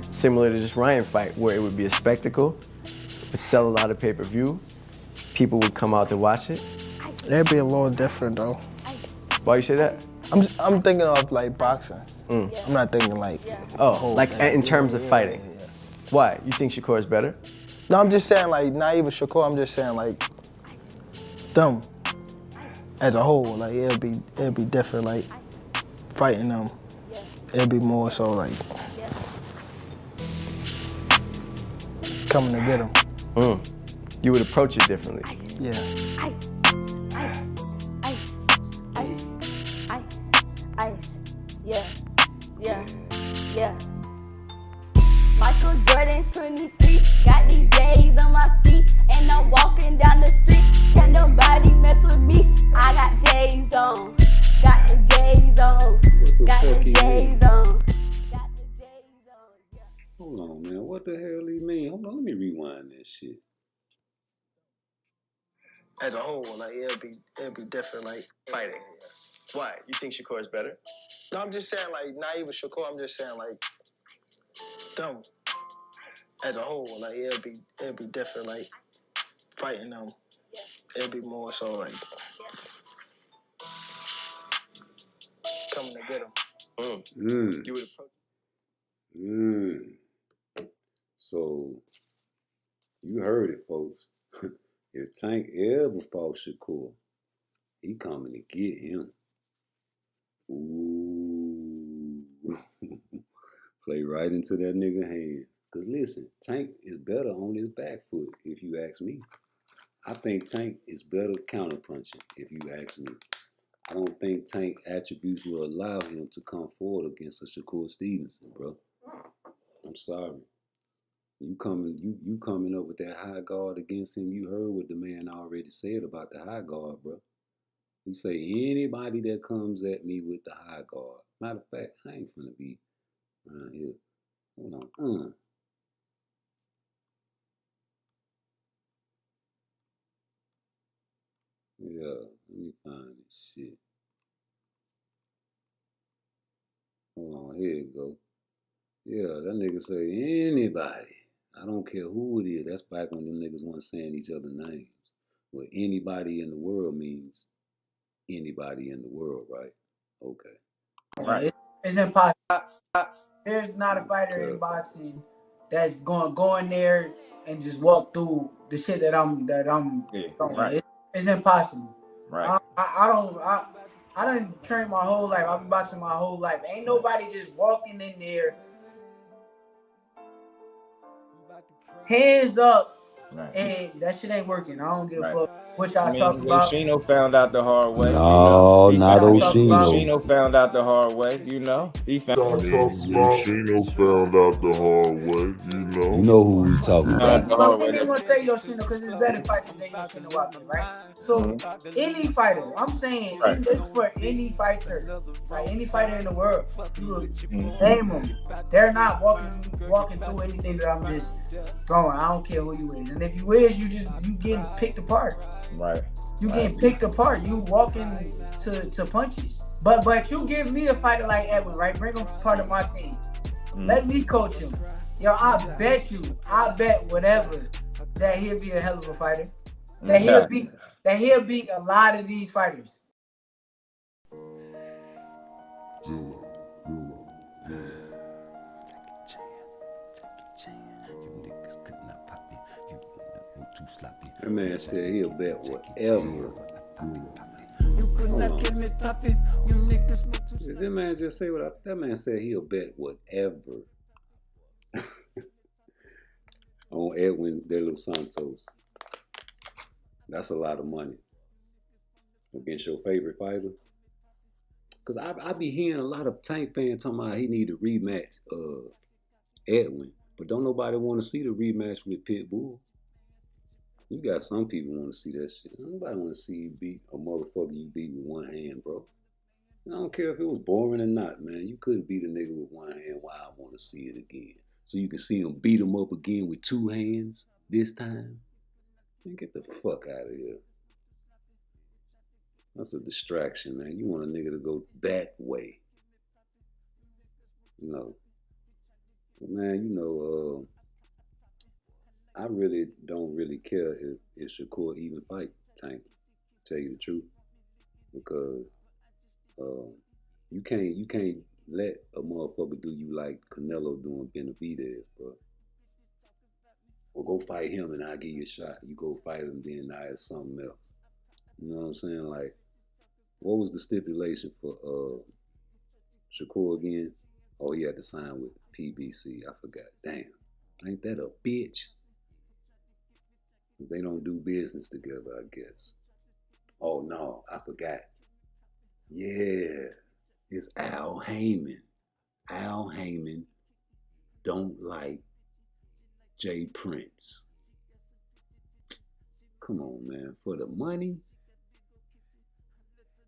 similar to this Ryan fight, where it would be a spectacle, would sell a lot of pay-per-view, people would come out to watch it. It'd be a little different though. Why you say that? I'm thinking of like boxing. I'm not thinking like. Oh, like in terms of fighting. Why? You think Shakur is better? No, I'm just saying like not even Shakur. I'm just saying like them as a whole. Like it'd be different. Like fighting them, it'd be more so like coming to get them. You would approach it differently. Yeah. Ice. Yeah. Michael Jordan 23, got these days on my feet, and I'm walking down the street. Can't nobody mess with me. I got J's on, got the J's on, got the J's on. Hold on, man. What the hell he mean? Hold on, let me rewind this shit. As a whole, like it'd be different. Like Fighting. Why? You think Shakur is better? No, I'm just saying like not even Shakur. I'm just saying like them as a whole. Like it'd be different. Like fighting them, it'd be more so like coming to get them. You would approach. So you heard it, folks. If Tank ever fought Shakur, he coming to get him. Ooh. Play right into that nigga hand. Cause listen, Tank is better on his back foot, if you ask me. I think Tank is better counterpunching, if you ask me. I don't think Tank attributes will allow him to come forward against a Shakur Stevenson, bro. I'm sorry. You coming up with that high guard against him. You heard what the man already said about the high guard, bro. He say anybody that comes at me with the high guard. Matter of fact, I ain't finna be around here. Hold on. Yeah, let me find this shit. Hold on, here you go. Yeah, that nigga say anybody. I don't care who it is. That's back when them niggas weren't saying each other's names. Well, anybody in the world means anybody in the world, right? Okay. Right. It's impossible. There's not a fighter in boxing that's going to go in there and just walk through the shit that I'm throwing. Right. It's impossible. Right. I done trained my whole life. I've been boxing my whole life. Ain't nobody just walking in there, hands up, and that shit ain't working. I don't give a fuck what y'all talking about. Oshino found out the hard way. No, not Oshino. Oshino found out the hard way. He found Oshino found out the hard way. You know who we talking about. I'm going to say Yoshino because it's better fighters than Yoshino out there, right? So any fighter, I'm saying this for any fighter, like any fighter in the world, you name them. They're not walking through anything that I'm just throwing. I don't care who you is, and if you is, you getting picked apart. Right. You getting picked apart. You walking to punches. But you give me a fighter like Edwin, right? Bring him part of my team. Let me coach him. Yo, I bet whatever that he'll be a hell of a fighter. That he'll beat a lot of these fighters. That man said he'll bet whatever. Did that man just say what that man said he'll bet whatever on Edwin De Los Santos. That's a lot of money against your favorite fighter. Cause I be hearing a lot of Tank fans talking about he need to rematch Edwin, but don't nobody want to see the rematch with Pitbull. You got some people want to see that shit. Nobody want to see you beat a motherfucker you beat with one hand, bro. I don't care if it was boring or not, man. You couldn't beat a nigga with one hand. Why I want to see it again? So you can see him beat him up again with two hands this time? Man, get the fuck out of here. That's a distraction, man. You want a nigga to go that way. You know. But man, you know, I really don't really care if Shakur even fight Tank, to tell you the truth. Because you can't let a motherfucker do you like Canelo doing Benavidez, bro. Or go fight him and I'll give you a shot. You go fight him, then now it's something else. You know what I'm saying? Like, what was the stipulation for Shakur again? Oh, he had to sign with PBC. I forgot. Damn. Ain't that a bitch? They don't do business together, I guess. Oh, no. I forgot. Yeah. It's Al Heyman. Al Heyman don't like Jay Prince. Come on, man. For the money?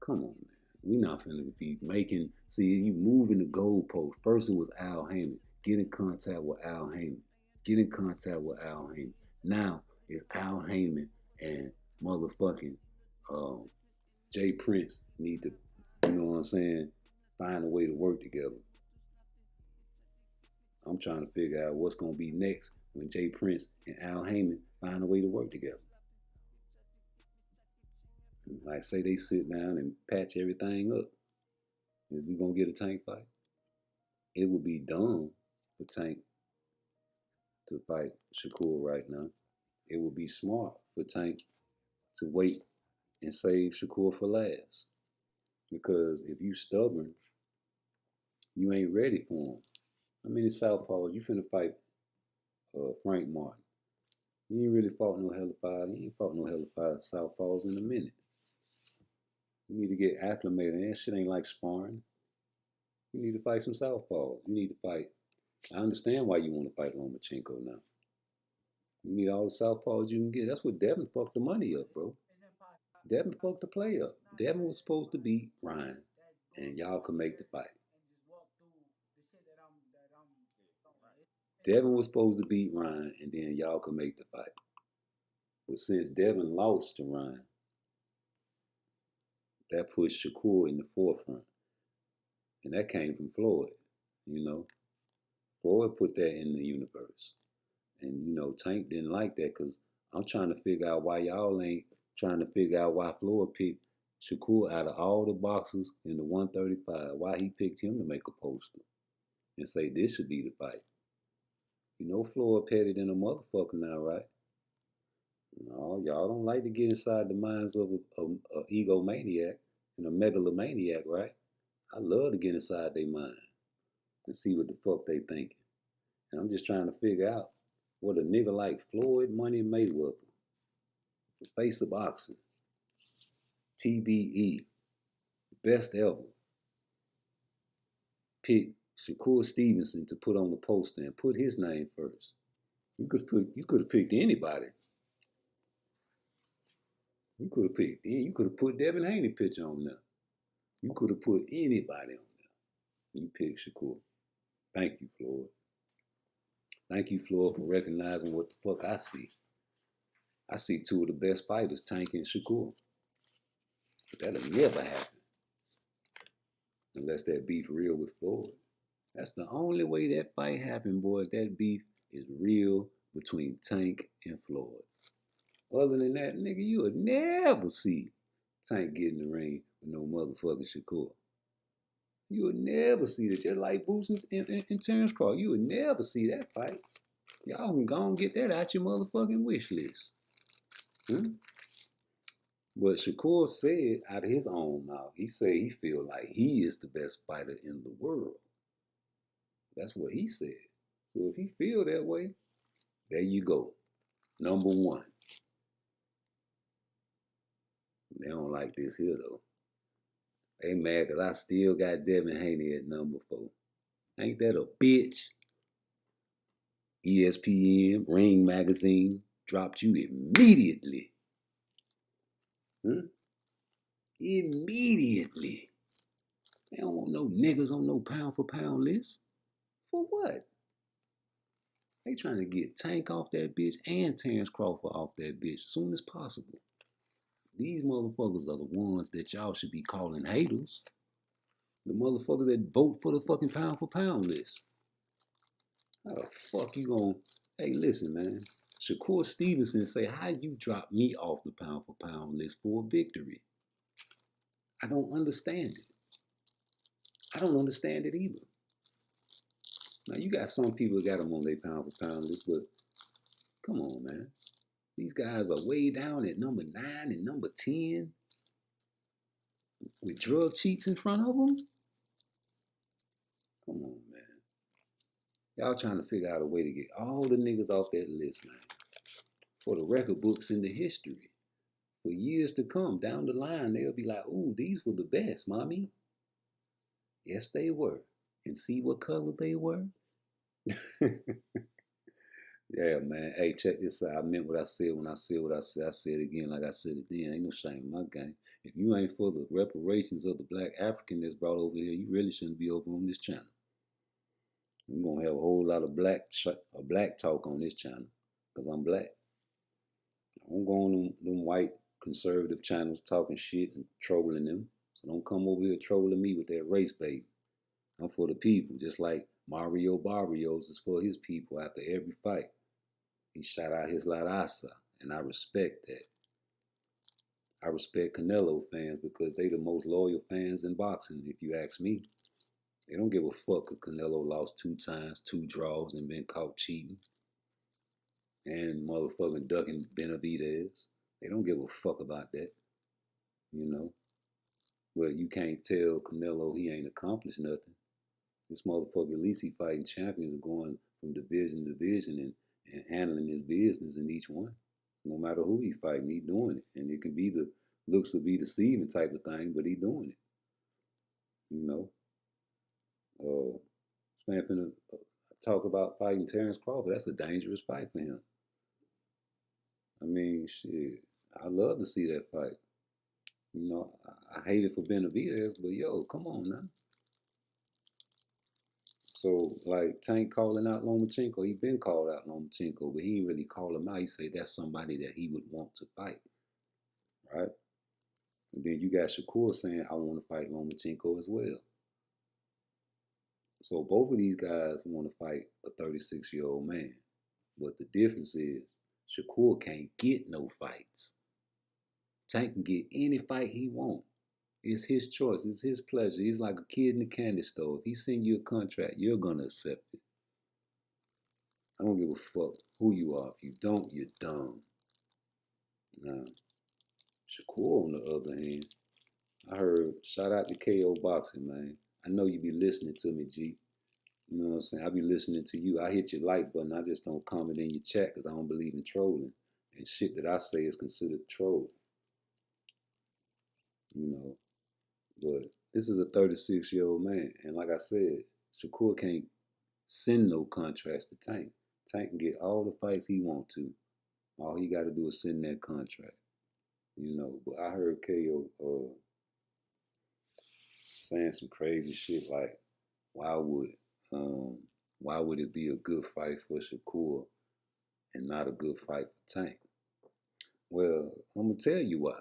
Come on, man. We not finna be making, see, you moving the goalpost. First it was Al Heyman. Get in contact with Al Heyman. Get in contact with Al Heyman. Now it's Al Heyman and motherfucking Jay Prince need to, you know what I'm saying, find a way to work together. I'm trying to figure out what's gonna be next when Jay Prince and Al Heyman find a way to work together. Like say they sit down and patch everything up. Is we gonna get a Tank fight? It would be dumb for Tank to fight Shakur right now. It would be smart for Tank to wait and save Shakur for last. Because if you stubborn, you ain't ready for him. How many southpaws? You finna fight Frank Martin. You ain't really fought no hellified. You ain't fought no hellified southpaws in a minute. You need to get acclimated. That shit ain't like sparring. You need to fight some southpaws. You need to fight. I understand why you want to fight Lomachenko now. You need all the southpaws you can get. That's what Devin fucked the money up, bro. Devin fucked the play up. Devin was supposed to beat Ryan, and y'all could make the fight. Devin was supposed to beat Ryan, and then y'all could make the fight. But since Devin lost to Ryan, that pushed Shakur in the forefront. And that came from Floyd, you know. Floyd put that in the universe. And, you know, Tank didn't like that because I'm trying to figure out why y'all ain't trying to figure out why Floyd picked Shakur out of all the boxers in the 135, why he picked him to make a poster and say this should be the fight. You know Floyd petty than a motherfucker now, right? No, y'all don't like to get inside the minds of an egomaniac and a megalomaniac, right? I love to get inside their mind and see what the fuck they thinking. And I'm just trying to figure out what a nigga like Floyd Money Mayweather, the face of boxing, TBE, best ever, pick Shakur Stevenson to put on the poster and put his name first. You could have picked anybody. You could have put Devin Haney picture on there. You could have put anybody on there. You picked Shakur. Thank you, Floyd. Thank you, Floyd, for recognizing what the fuck I see. I see two of the best fighters, Tank and Shakur. That'll never happen. Unless that beef real with Floyd. That's the only way that fight happened, boy. That beef is real between Tank and Floyd. Other than that, nigga, you would never see Tank get in the ring with no motherfucking Shakur. You would never see that. Just like Boots and Terrence Crawford. You would never see that fight. Y'all can go and get that out your motherfucking wish list. But Shakur said out of his own mouth, he said he feel like he is the best fighter in the world. That's what he said. So if he feel that way, there you go. Number one. They don't like this here, though. They mad because I still got Devin Haney at number 4. Ain't that a bitch? ESPN, Ring Magazine, dropped you immediately. Immediately. They don't want no niggas on no pound for pound list. For what? They trying to get Tank off that bitch and Terrence Crawford off that bitch as soon as possible. These motherfuckers are the ones that y'all should be calling haters. The motherfuckers that vote for the fucking pound for pound list. How the fuck you gonna... Hey, listen, man. Shakur Stevenson say, how you drop me off the pound for pound list for a victory? I don't understand it. I don't understand it either. Now, you got some people that got them on their pound for pound list, but come on, man. These guys are way down at number 9 and number 10 with drug cheats in front of them. Come on, man. Y'all trying to figure out a way to get all the niggas off that list, man. For the record books in the history. For years to come, down the line, they'll be like, ooh, these were the best, mommy. Yes, they were. And see what color they were? Yeah, man. Hey, check this out. I meant what I said when I said what I said. I said it again like I said it then. Ain't no shame in my game. If you ain't for the reparations of the black African that's brought over here, you really shouldn't be over on this channel. I'm going to have a whole lot of black talk on this channel because I'm black. I don't go on them white conservative channels talking shit and trolling them. So don't come over here trolling me with that race bait. I'm for the people, just like Mario Barrios is for his people after every fight. He shot out his La Raza, and I respect that. I respect Canelo fans because they the most loyal fans in boxing, if you ask me. They don't give a fuck if Canelo lost 2 times, 2 draws, and been caught cheating. And motherfucking ducking Benavidez. They don't give a fuck about that. You know? Well, you can't tell Canelo he ain't accomplished nothing. This motherfucker, at least he fighting champions going from division to division and handling his business in each one. No matter who he fighting, he doing it. And it can be the looks to be deceiving type of thing, but he doing it. You know? This man finna talk about fighting Terrence Crawford. That's a dangerous fight for him. I mean, shit. I love to see that fight. You know, I hate it for Benavidez, but yo, come on now. So, like, Tank calling out Lomachenko, he been called out Lomachenko, but he didn't really call him out. He said that's somebody that he would want to fight, right? And then you got Shakur saying, I want to fight Lomachenko as well. So both of these guys want to fight a 36-year-old man. But the difference is Shakur can't get no fights. Tank can get any fight he wants. It's his choice. It's his pleasure. He's like a kid in the candy store. If he send you a contract, you're going to accept it. I don't give a fuck who you are. If you don't, you're dumb. Now, Shakur, on the other hand, I heard, shout out to KO Boxing, man. I know you be listening to me, G. You know what I'm saying? I be listening to you. I hit your like button. I just don't comment in your chat because I don't believe in trolling. And shit that I say is considered troll. You know. But this is a 36-year-old man. And like I said, Shakur can't send no contracts to Tank. Tank can get all the fights he want to. All he got to do is send that contract. You know, but I heard KO saying some crazy shit like, why would it be a good fight for Shakur and not a good fight for Tank? Well, I'm going to tell you why.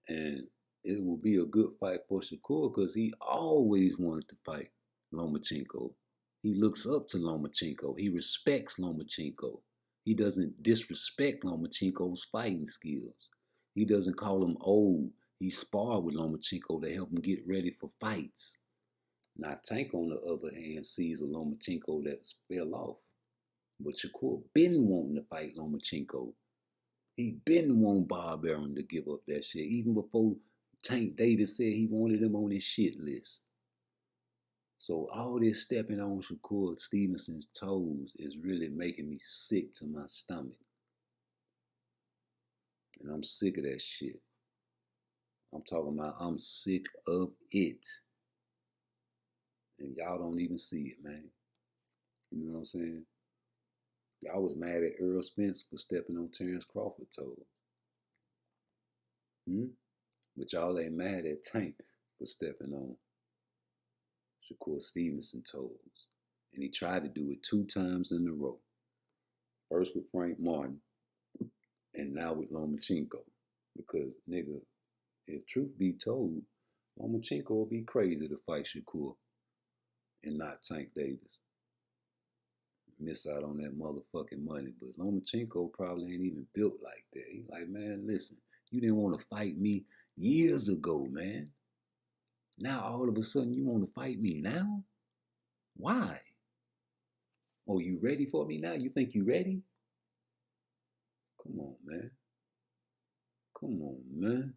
And it will be a good fight for Shakur because he always wanted to fight Lomachenko. He looks up to Lomachenko. He respects Lomachenko. He doesn't disrespect Lomachenko's fighting skills. He doesn't call him old. He sparred with Lomachenko to help him get ready for fights. Now, Tank, on the other hand, sees a Lomachenko that fell off. But Shakur been wanting to fight Lomachenko. He been wanting Bob Arum to give up that shit, even before Tank Davis said he wanted him on his shit list. So all this stepping on Shakur Stevenson's toes is really making me sick to my stomach. And I'm sick of that shit. I'm talking about I'm sick of it. And y'all don't even see it, man. You know what I'm saying? Y'all was mad at Earl Spence for stepping on Terrence Crawford toes. But y'all ain't mad at Tank for stepping on Shakur Stevenson toes. And he tried to do it 2 times in a row. First with Frank Martin, and now with Lomachenko. Because, nigga, if truth be told, Lomachenko will be crazy to fight Shakur and not Tank Davis. Miss out on that motherfucking money. But Lomachenko probably ain't even built like that. He like, man, listen, you didn't want to fight me years ago, man. Now all of a sudden you want to fight me now? Why? Oh, you ready for me now? You think you ready? Come on, man. Come on, man.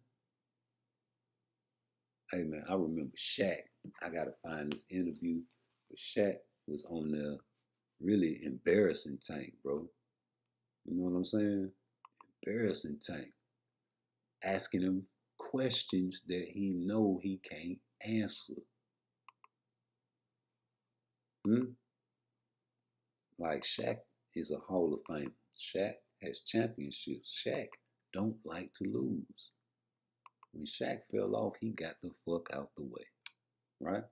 Hey, man, I remember Shaq. I got to find this interview. But Shaq was on there really embarrassing Tank, bro. You know what I'm saying? Embarrassing Tank. Asking him questions that he know he can't answer. Like Shaq is a Hall of Famer. Shaq has championships. Shaq don't like to lose. When Shaq fell off, he got the fuck out the way. Right?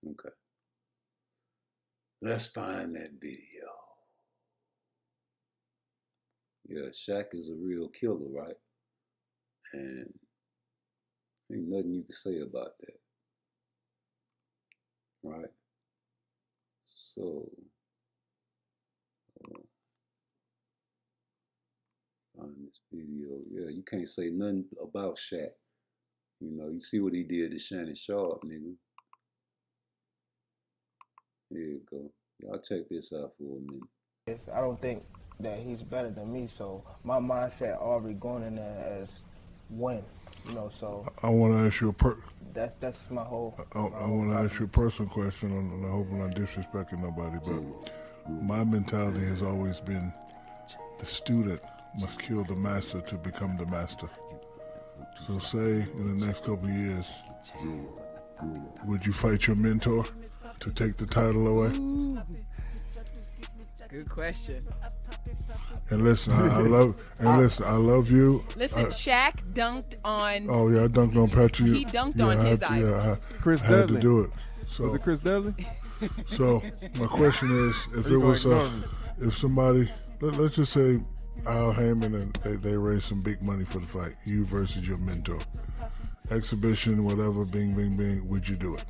Okay. Let's find that video. Yeah, Shaq is a real killer, right? And ain't nothing you can say about that. Right? So, find this video. Yeah, you can't say nothing about Shaq. You know, you see what he did to Shannon Sharp, nigga. Here you go. Y'all check this out for a minute. I don't think that he's better than me, so my mindset already going in there as win, you know. So I want to ask you that's my whole. I want to ask you a personal question, and I hope I'm not disrespecting nobody, but my mentality has always been the student must kill the master to become the master. So say in the next couple of years, would you fight your mentor to take the title away? Ooh. Good question. And listen, I love you. Listen, Shaq dunked on. Oh yeah, I dunked on Patrick. He dunked on his idol. Yeah, Chris I had Dudley. to do it. So, was it Chris Dudley? So my question is, if it was if somebody, let's just say Al Heyman and they raised some big money for the fight, you versus your mentor, exhibition, whatever, bing, bing, bing, would you do it?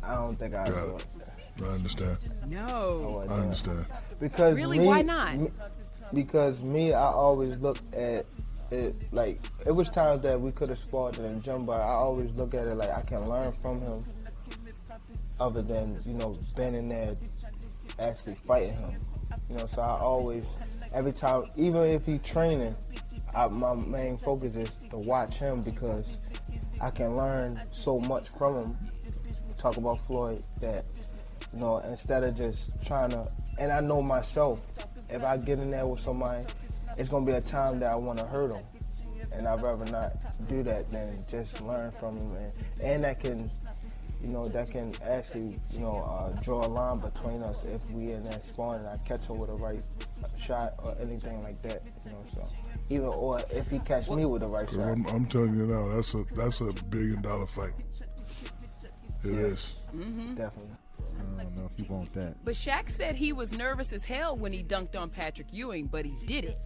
I don't think I would. I understand. No. I understand. Because really, why not? Because I always looked at it like it was times that we could have sparred in the gym, but I always look at it like I can learn from him, other than being in there actually fighting him. So I always, every time, even if he's training, my main focus is to watch him because I can learn so much from him. Talk about Floyd that, instead of just trying to, and I know myself, if I get in there with somebody, it's going to be a time that I want to hurt him. And I'd rather not do that than just learn from him. And that can, that can actually, draw a line between us if we in that sparring and I catch him with a right shot or anything like that, so. Even, or if he catch me with the right shot. I'm telling you now, that's a $1 billion fight. It is. Mm-hmm. Definitely. I don't know if you want that. But Shaq said he was nervous as hell when he dunked on Patrick Ewing, but he did it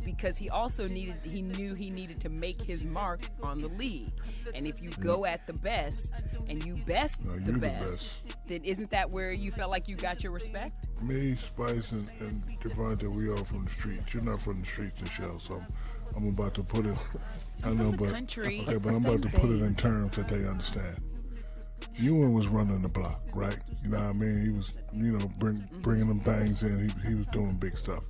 because he knew he needed to make his mark on the league. And if you go at the best and you best the best, then isn't that where you felt like you got your respect? Me, Spice, and Devontae, we all from the streets. You're not from the streets, Michelle, so I'm about to put it. I know, but country. Okay, but I'm about to put it in terms that they understand. Ewing was running the block, right? You know what I mean? He was, bringing them things in. He was doing big stuff.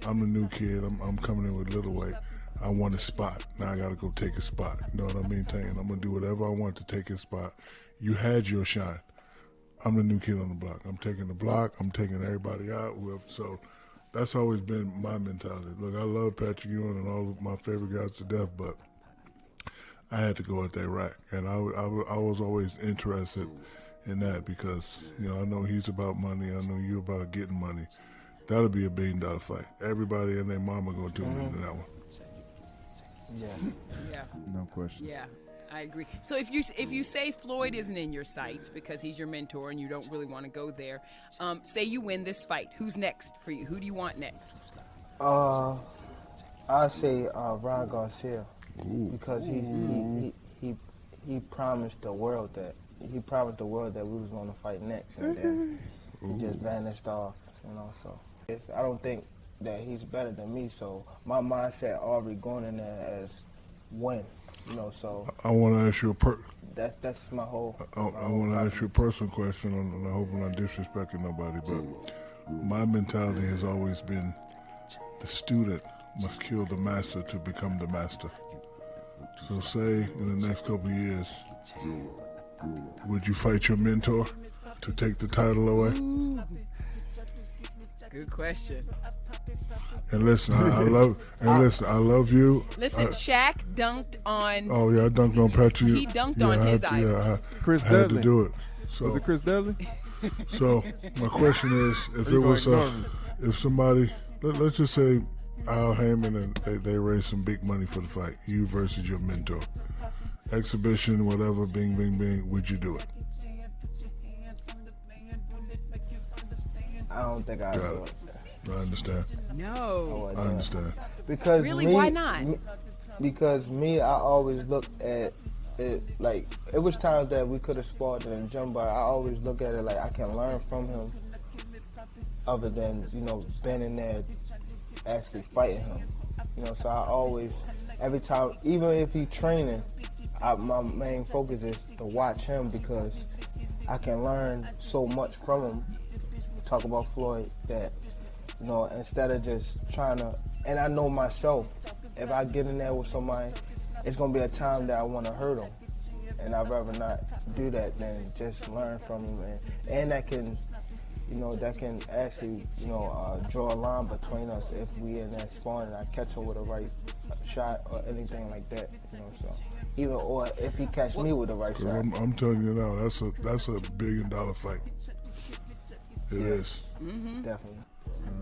I'm the new kid. I'm coming in with little weight. I want a spot. Now I got to go take a spot. You know what I mean? I'm going to do whatever I want to take a spot. You had your shine. I'm the new kid on the block. I'm taking the block. I'm taking everybody out. So that's always been my mentality. Look, I love Patrick Ewing and all of my favorite guys to death, but I had to go at that rack, and I was always interested in that because, I know he's about money. I know you're about getting money. That'll be a $1 billion fight. Everybody and their mama gonna tune into that one. Yeah. No question. Yeah, I agree. So if you say Floyd isn't in your sights because he's your mentor and you don't really want to go there, say you win this fight, who's next for you? Who do you want next? I say Ron Garcia because he promised the world that we was going to fight next, and then he just vanished off. So I don't think that he's better than me. So my mindset already going in there as win. So I want to ask you that's my whole. I want to ask you a personal question, and I hope I'm not disrespecting nobody, but my mentality has always been the student must kill the master to become the master. So say in the next couple of years, would you fight your mentor to take the title away? Good question. And listen, I love you. Listen, Shaq dunked on. Oh yeah, I dunked on Patrick. He dunked on his idol. Yeah, Chris I had Dudley. to do it. So, was it Chris Dudley? So my question is, if it was if somebody, let's just say Al Heyman and they raised some big money for the fight, you versus your mentor, exhibition, whatever, bing, bing, bing, would you do it? I don't think I'd do it. I understand. No. I understand. Because really, why not? Because I always look at it like it was times that we could have sparred in the gym, but I always look at it like I can learn from him, other than being in there actually fighting him. So I always, every time, even if he's training, my main focus is to watch him because I can learn so much from him. Talk about Floyd that, instead of just trying to, and I know myself, if I get in there with somebody, it's going to be a time that I want to hurt him. And I'd rather not do that than just learn from him. And that can, that can actually, draw a line between us if we in that spawn and I catch him with a right shot or anything like that, so. Even, or if he catch me with the right shot. I'm telling you now, that's a $1 billion fight. It is. Mm-hmm. Definitely.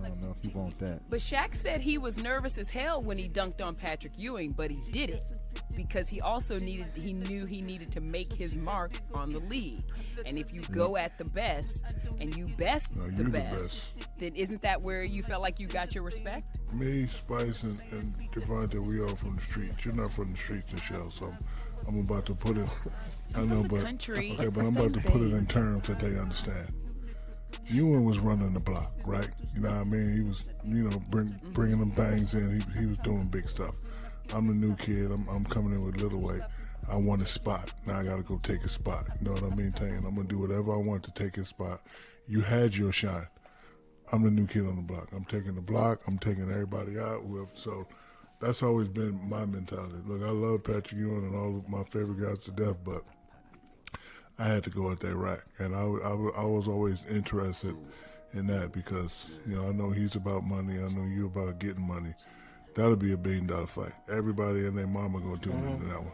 I don't know if you want that. But Shaq said he was nervous as hell when he dunked on Patrick Ewing, but he did it because he knew he needed to make his mark on the league. And if you go at the best and you best the best, then isn't that where you felt like you got your respect? Me, Spice, and Devontae, we all from the streets. You're not from the streets, Michelle, so I'm about to put it. I know, but country. Okay, but I'm about to put it in terms that they understand. Ewing was running the block, right? You know what I mean? He was, bringing them things in. He was doing big stuff. I'm the new kid. I'm coming in with little weight. I want a spot. Now I got to go take a spot. You know what I mean? I'm going to do whatever I want to take his spot. You had your shine. I'm the new kid on the block. I'm taking the block. I'm taking everybody out. So that's always been my mentality. Look, I love Patrick Ewing and all of my favorite guys to death, but I had to go at that rack, and I was always interested in that because, I know he's about money. I know you're about getting money. That'll be a $1 billion fight. Everybody and their mama gonna tune into that one.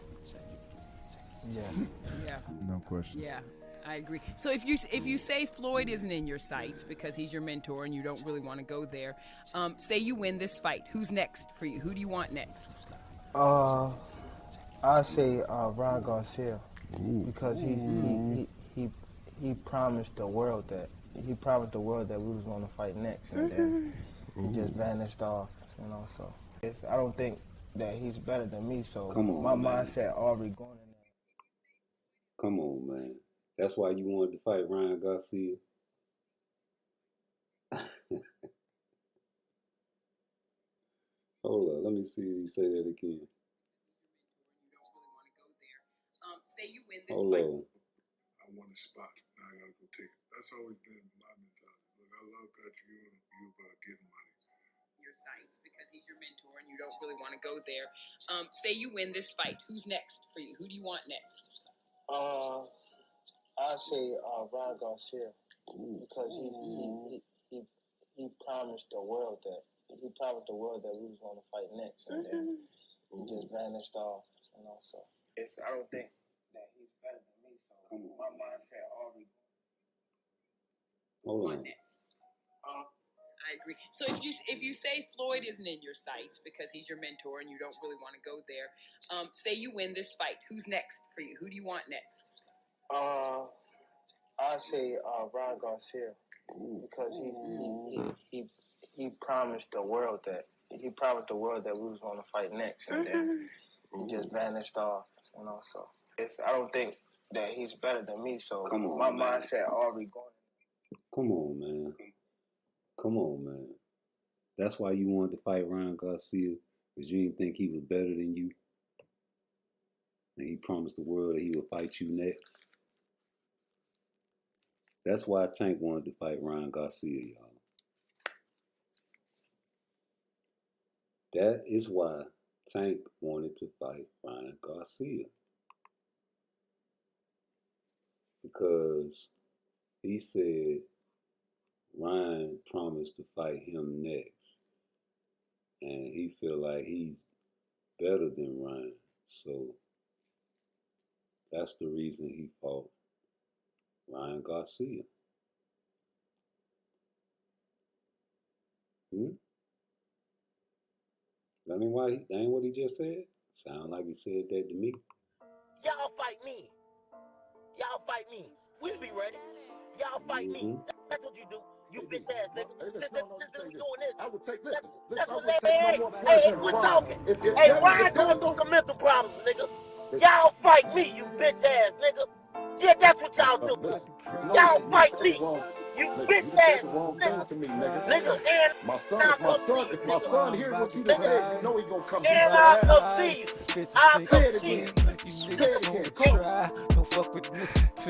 Yeah. No question. Yeah, I agree. So if you say Floyd isn't in your sights because he's your mentor and you don't really want to go there, say you win this fight, who's next for you? Who do you want next? I say Ron Garcia because he promised the world that we was going to fight next, and then he just vanished off. So I don't think that he's better than me. So my mindset already going in there. Come on, man. That's why you wanted to fight Ryan Garcia. Hold on, let me see you say that again. Say you win this Hold fight. on. I want a spot. Now I got to go take it. That's always been my mentality. Look, I love Patrick Ewing. You're about getting money. Your sights because he's your mentor and you don't really want to go there. Say you win this fight, who's next for you? Who do you want next? I say Ron Garcia because he promised the world that we was going to fight next, and then he just vanished off. So I don't think that he's better than me. So My mindset already. Hold on. I agree. So if you say Floyd isn't in your sights because he's your mentor and you don't really want to go there, say you win this fight, who's next for you? Who do you want next? I say Ron Garcia because he promised the world that we was going to fight next, and then he just vanished off. You know, so I don't think that he's better than me. So my mindset already going. Come on, man. Come on, man. That's why you wanted to fight Ryan Garcia, because you didn't think he was better than you. And he promised the world that he would fight you next. That's why Tank wanted to fight Ryan Garcia, y'all. That is why Tank wanted to fight Ryan Garcia. Because he said Ryan promised to fight him next. And he feel like he's better than Ryan. So that's the reason he fought Ryan Garcia. That ain't what he just said? Sound like he said that to me. Y'all fight me. Y'all fight me. We'll be ready. Y'all fight me. That's what you do. You bitch ass nigga. Since we doing this. I would take this. Hey, we're talking. Hey, Ryan going through some mental problems, nigga. Y'all fight me, you bitch ass nigga. Yeah, that's what y'all do. Y'all fight me. You bitch ass nigga. And my son, if my son hears what you just said, you know he gonna come. And I'll come see you. I'll come see you. Don't fuck with Mr. P.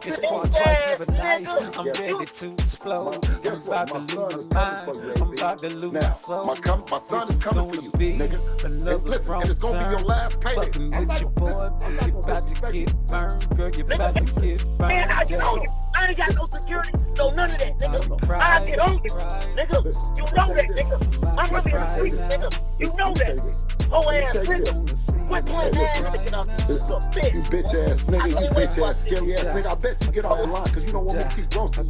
It's part twice, never nice. I'm ready to explode. I'm about to lose my mind. I'm about to lose my soul. My son is coming for you, nigga. And listen, and it's gonna be your last payday. Fucking with your boy, you about to get burned, girl. You about to get burned. Man, I ain't got no security, no none of that, nigga. I'll get on you, nigga. You know that, nigga. I'm really in the streets, nigga. You know that. Oh ass nigga. Quit playing ass nigga. You bitch ass nigga. You bitch ass scary ass nigga. I bet you get off the line because you don't want me to keep roasting you.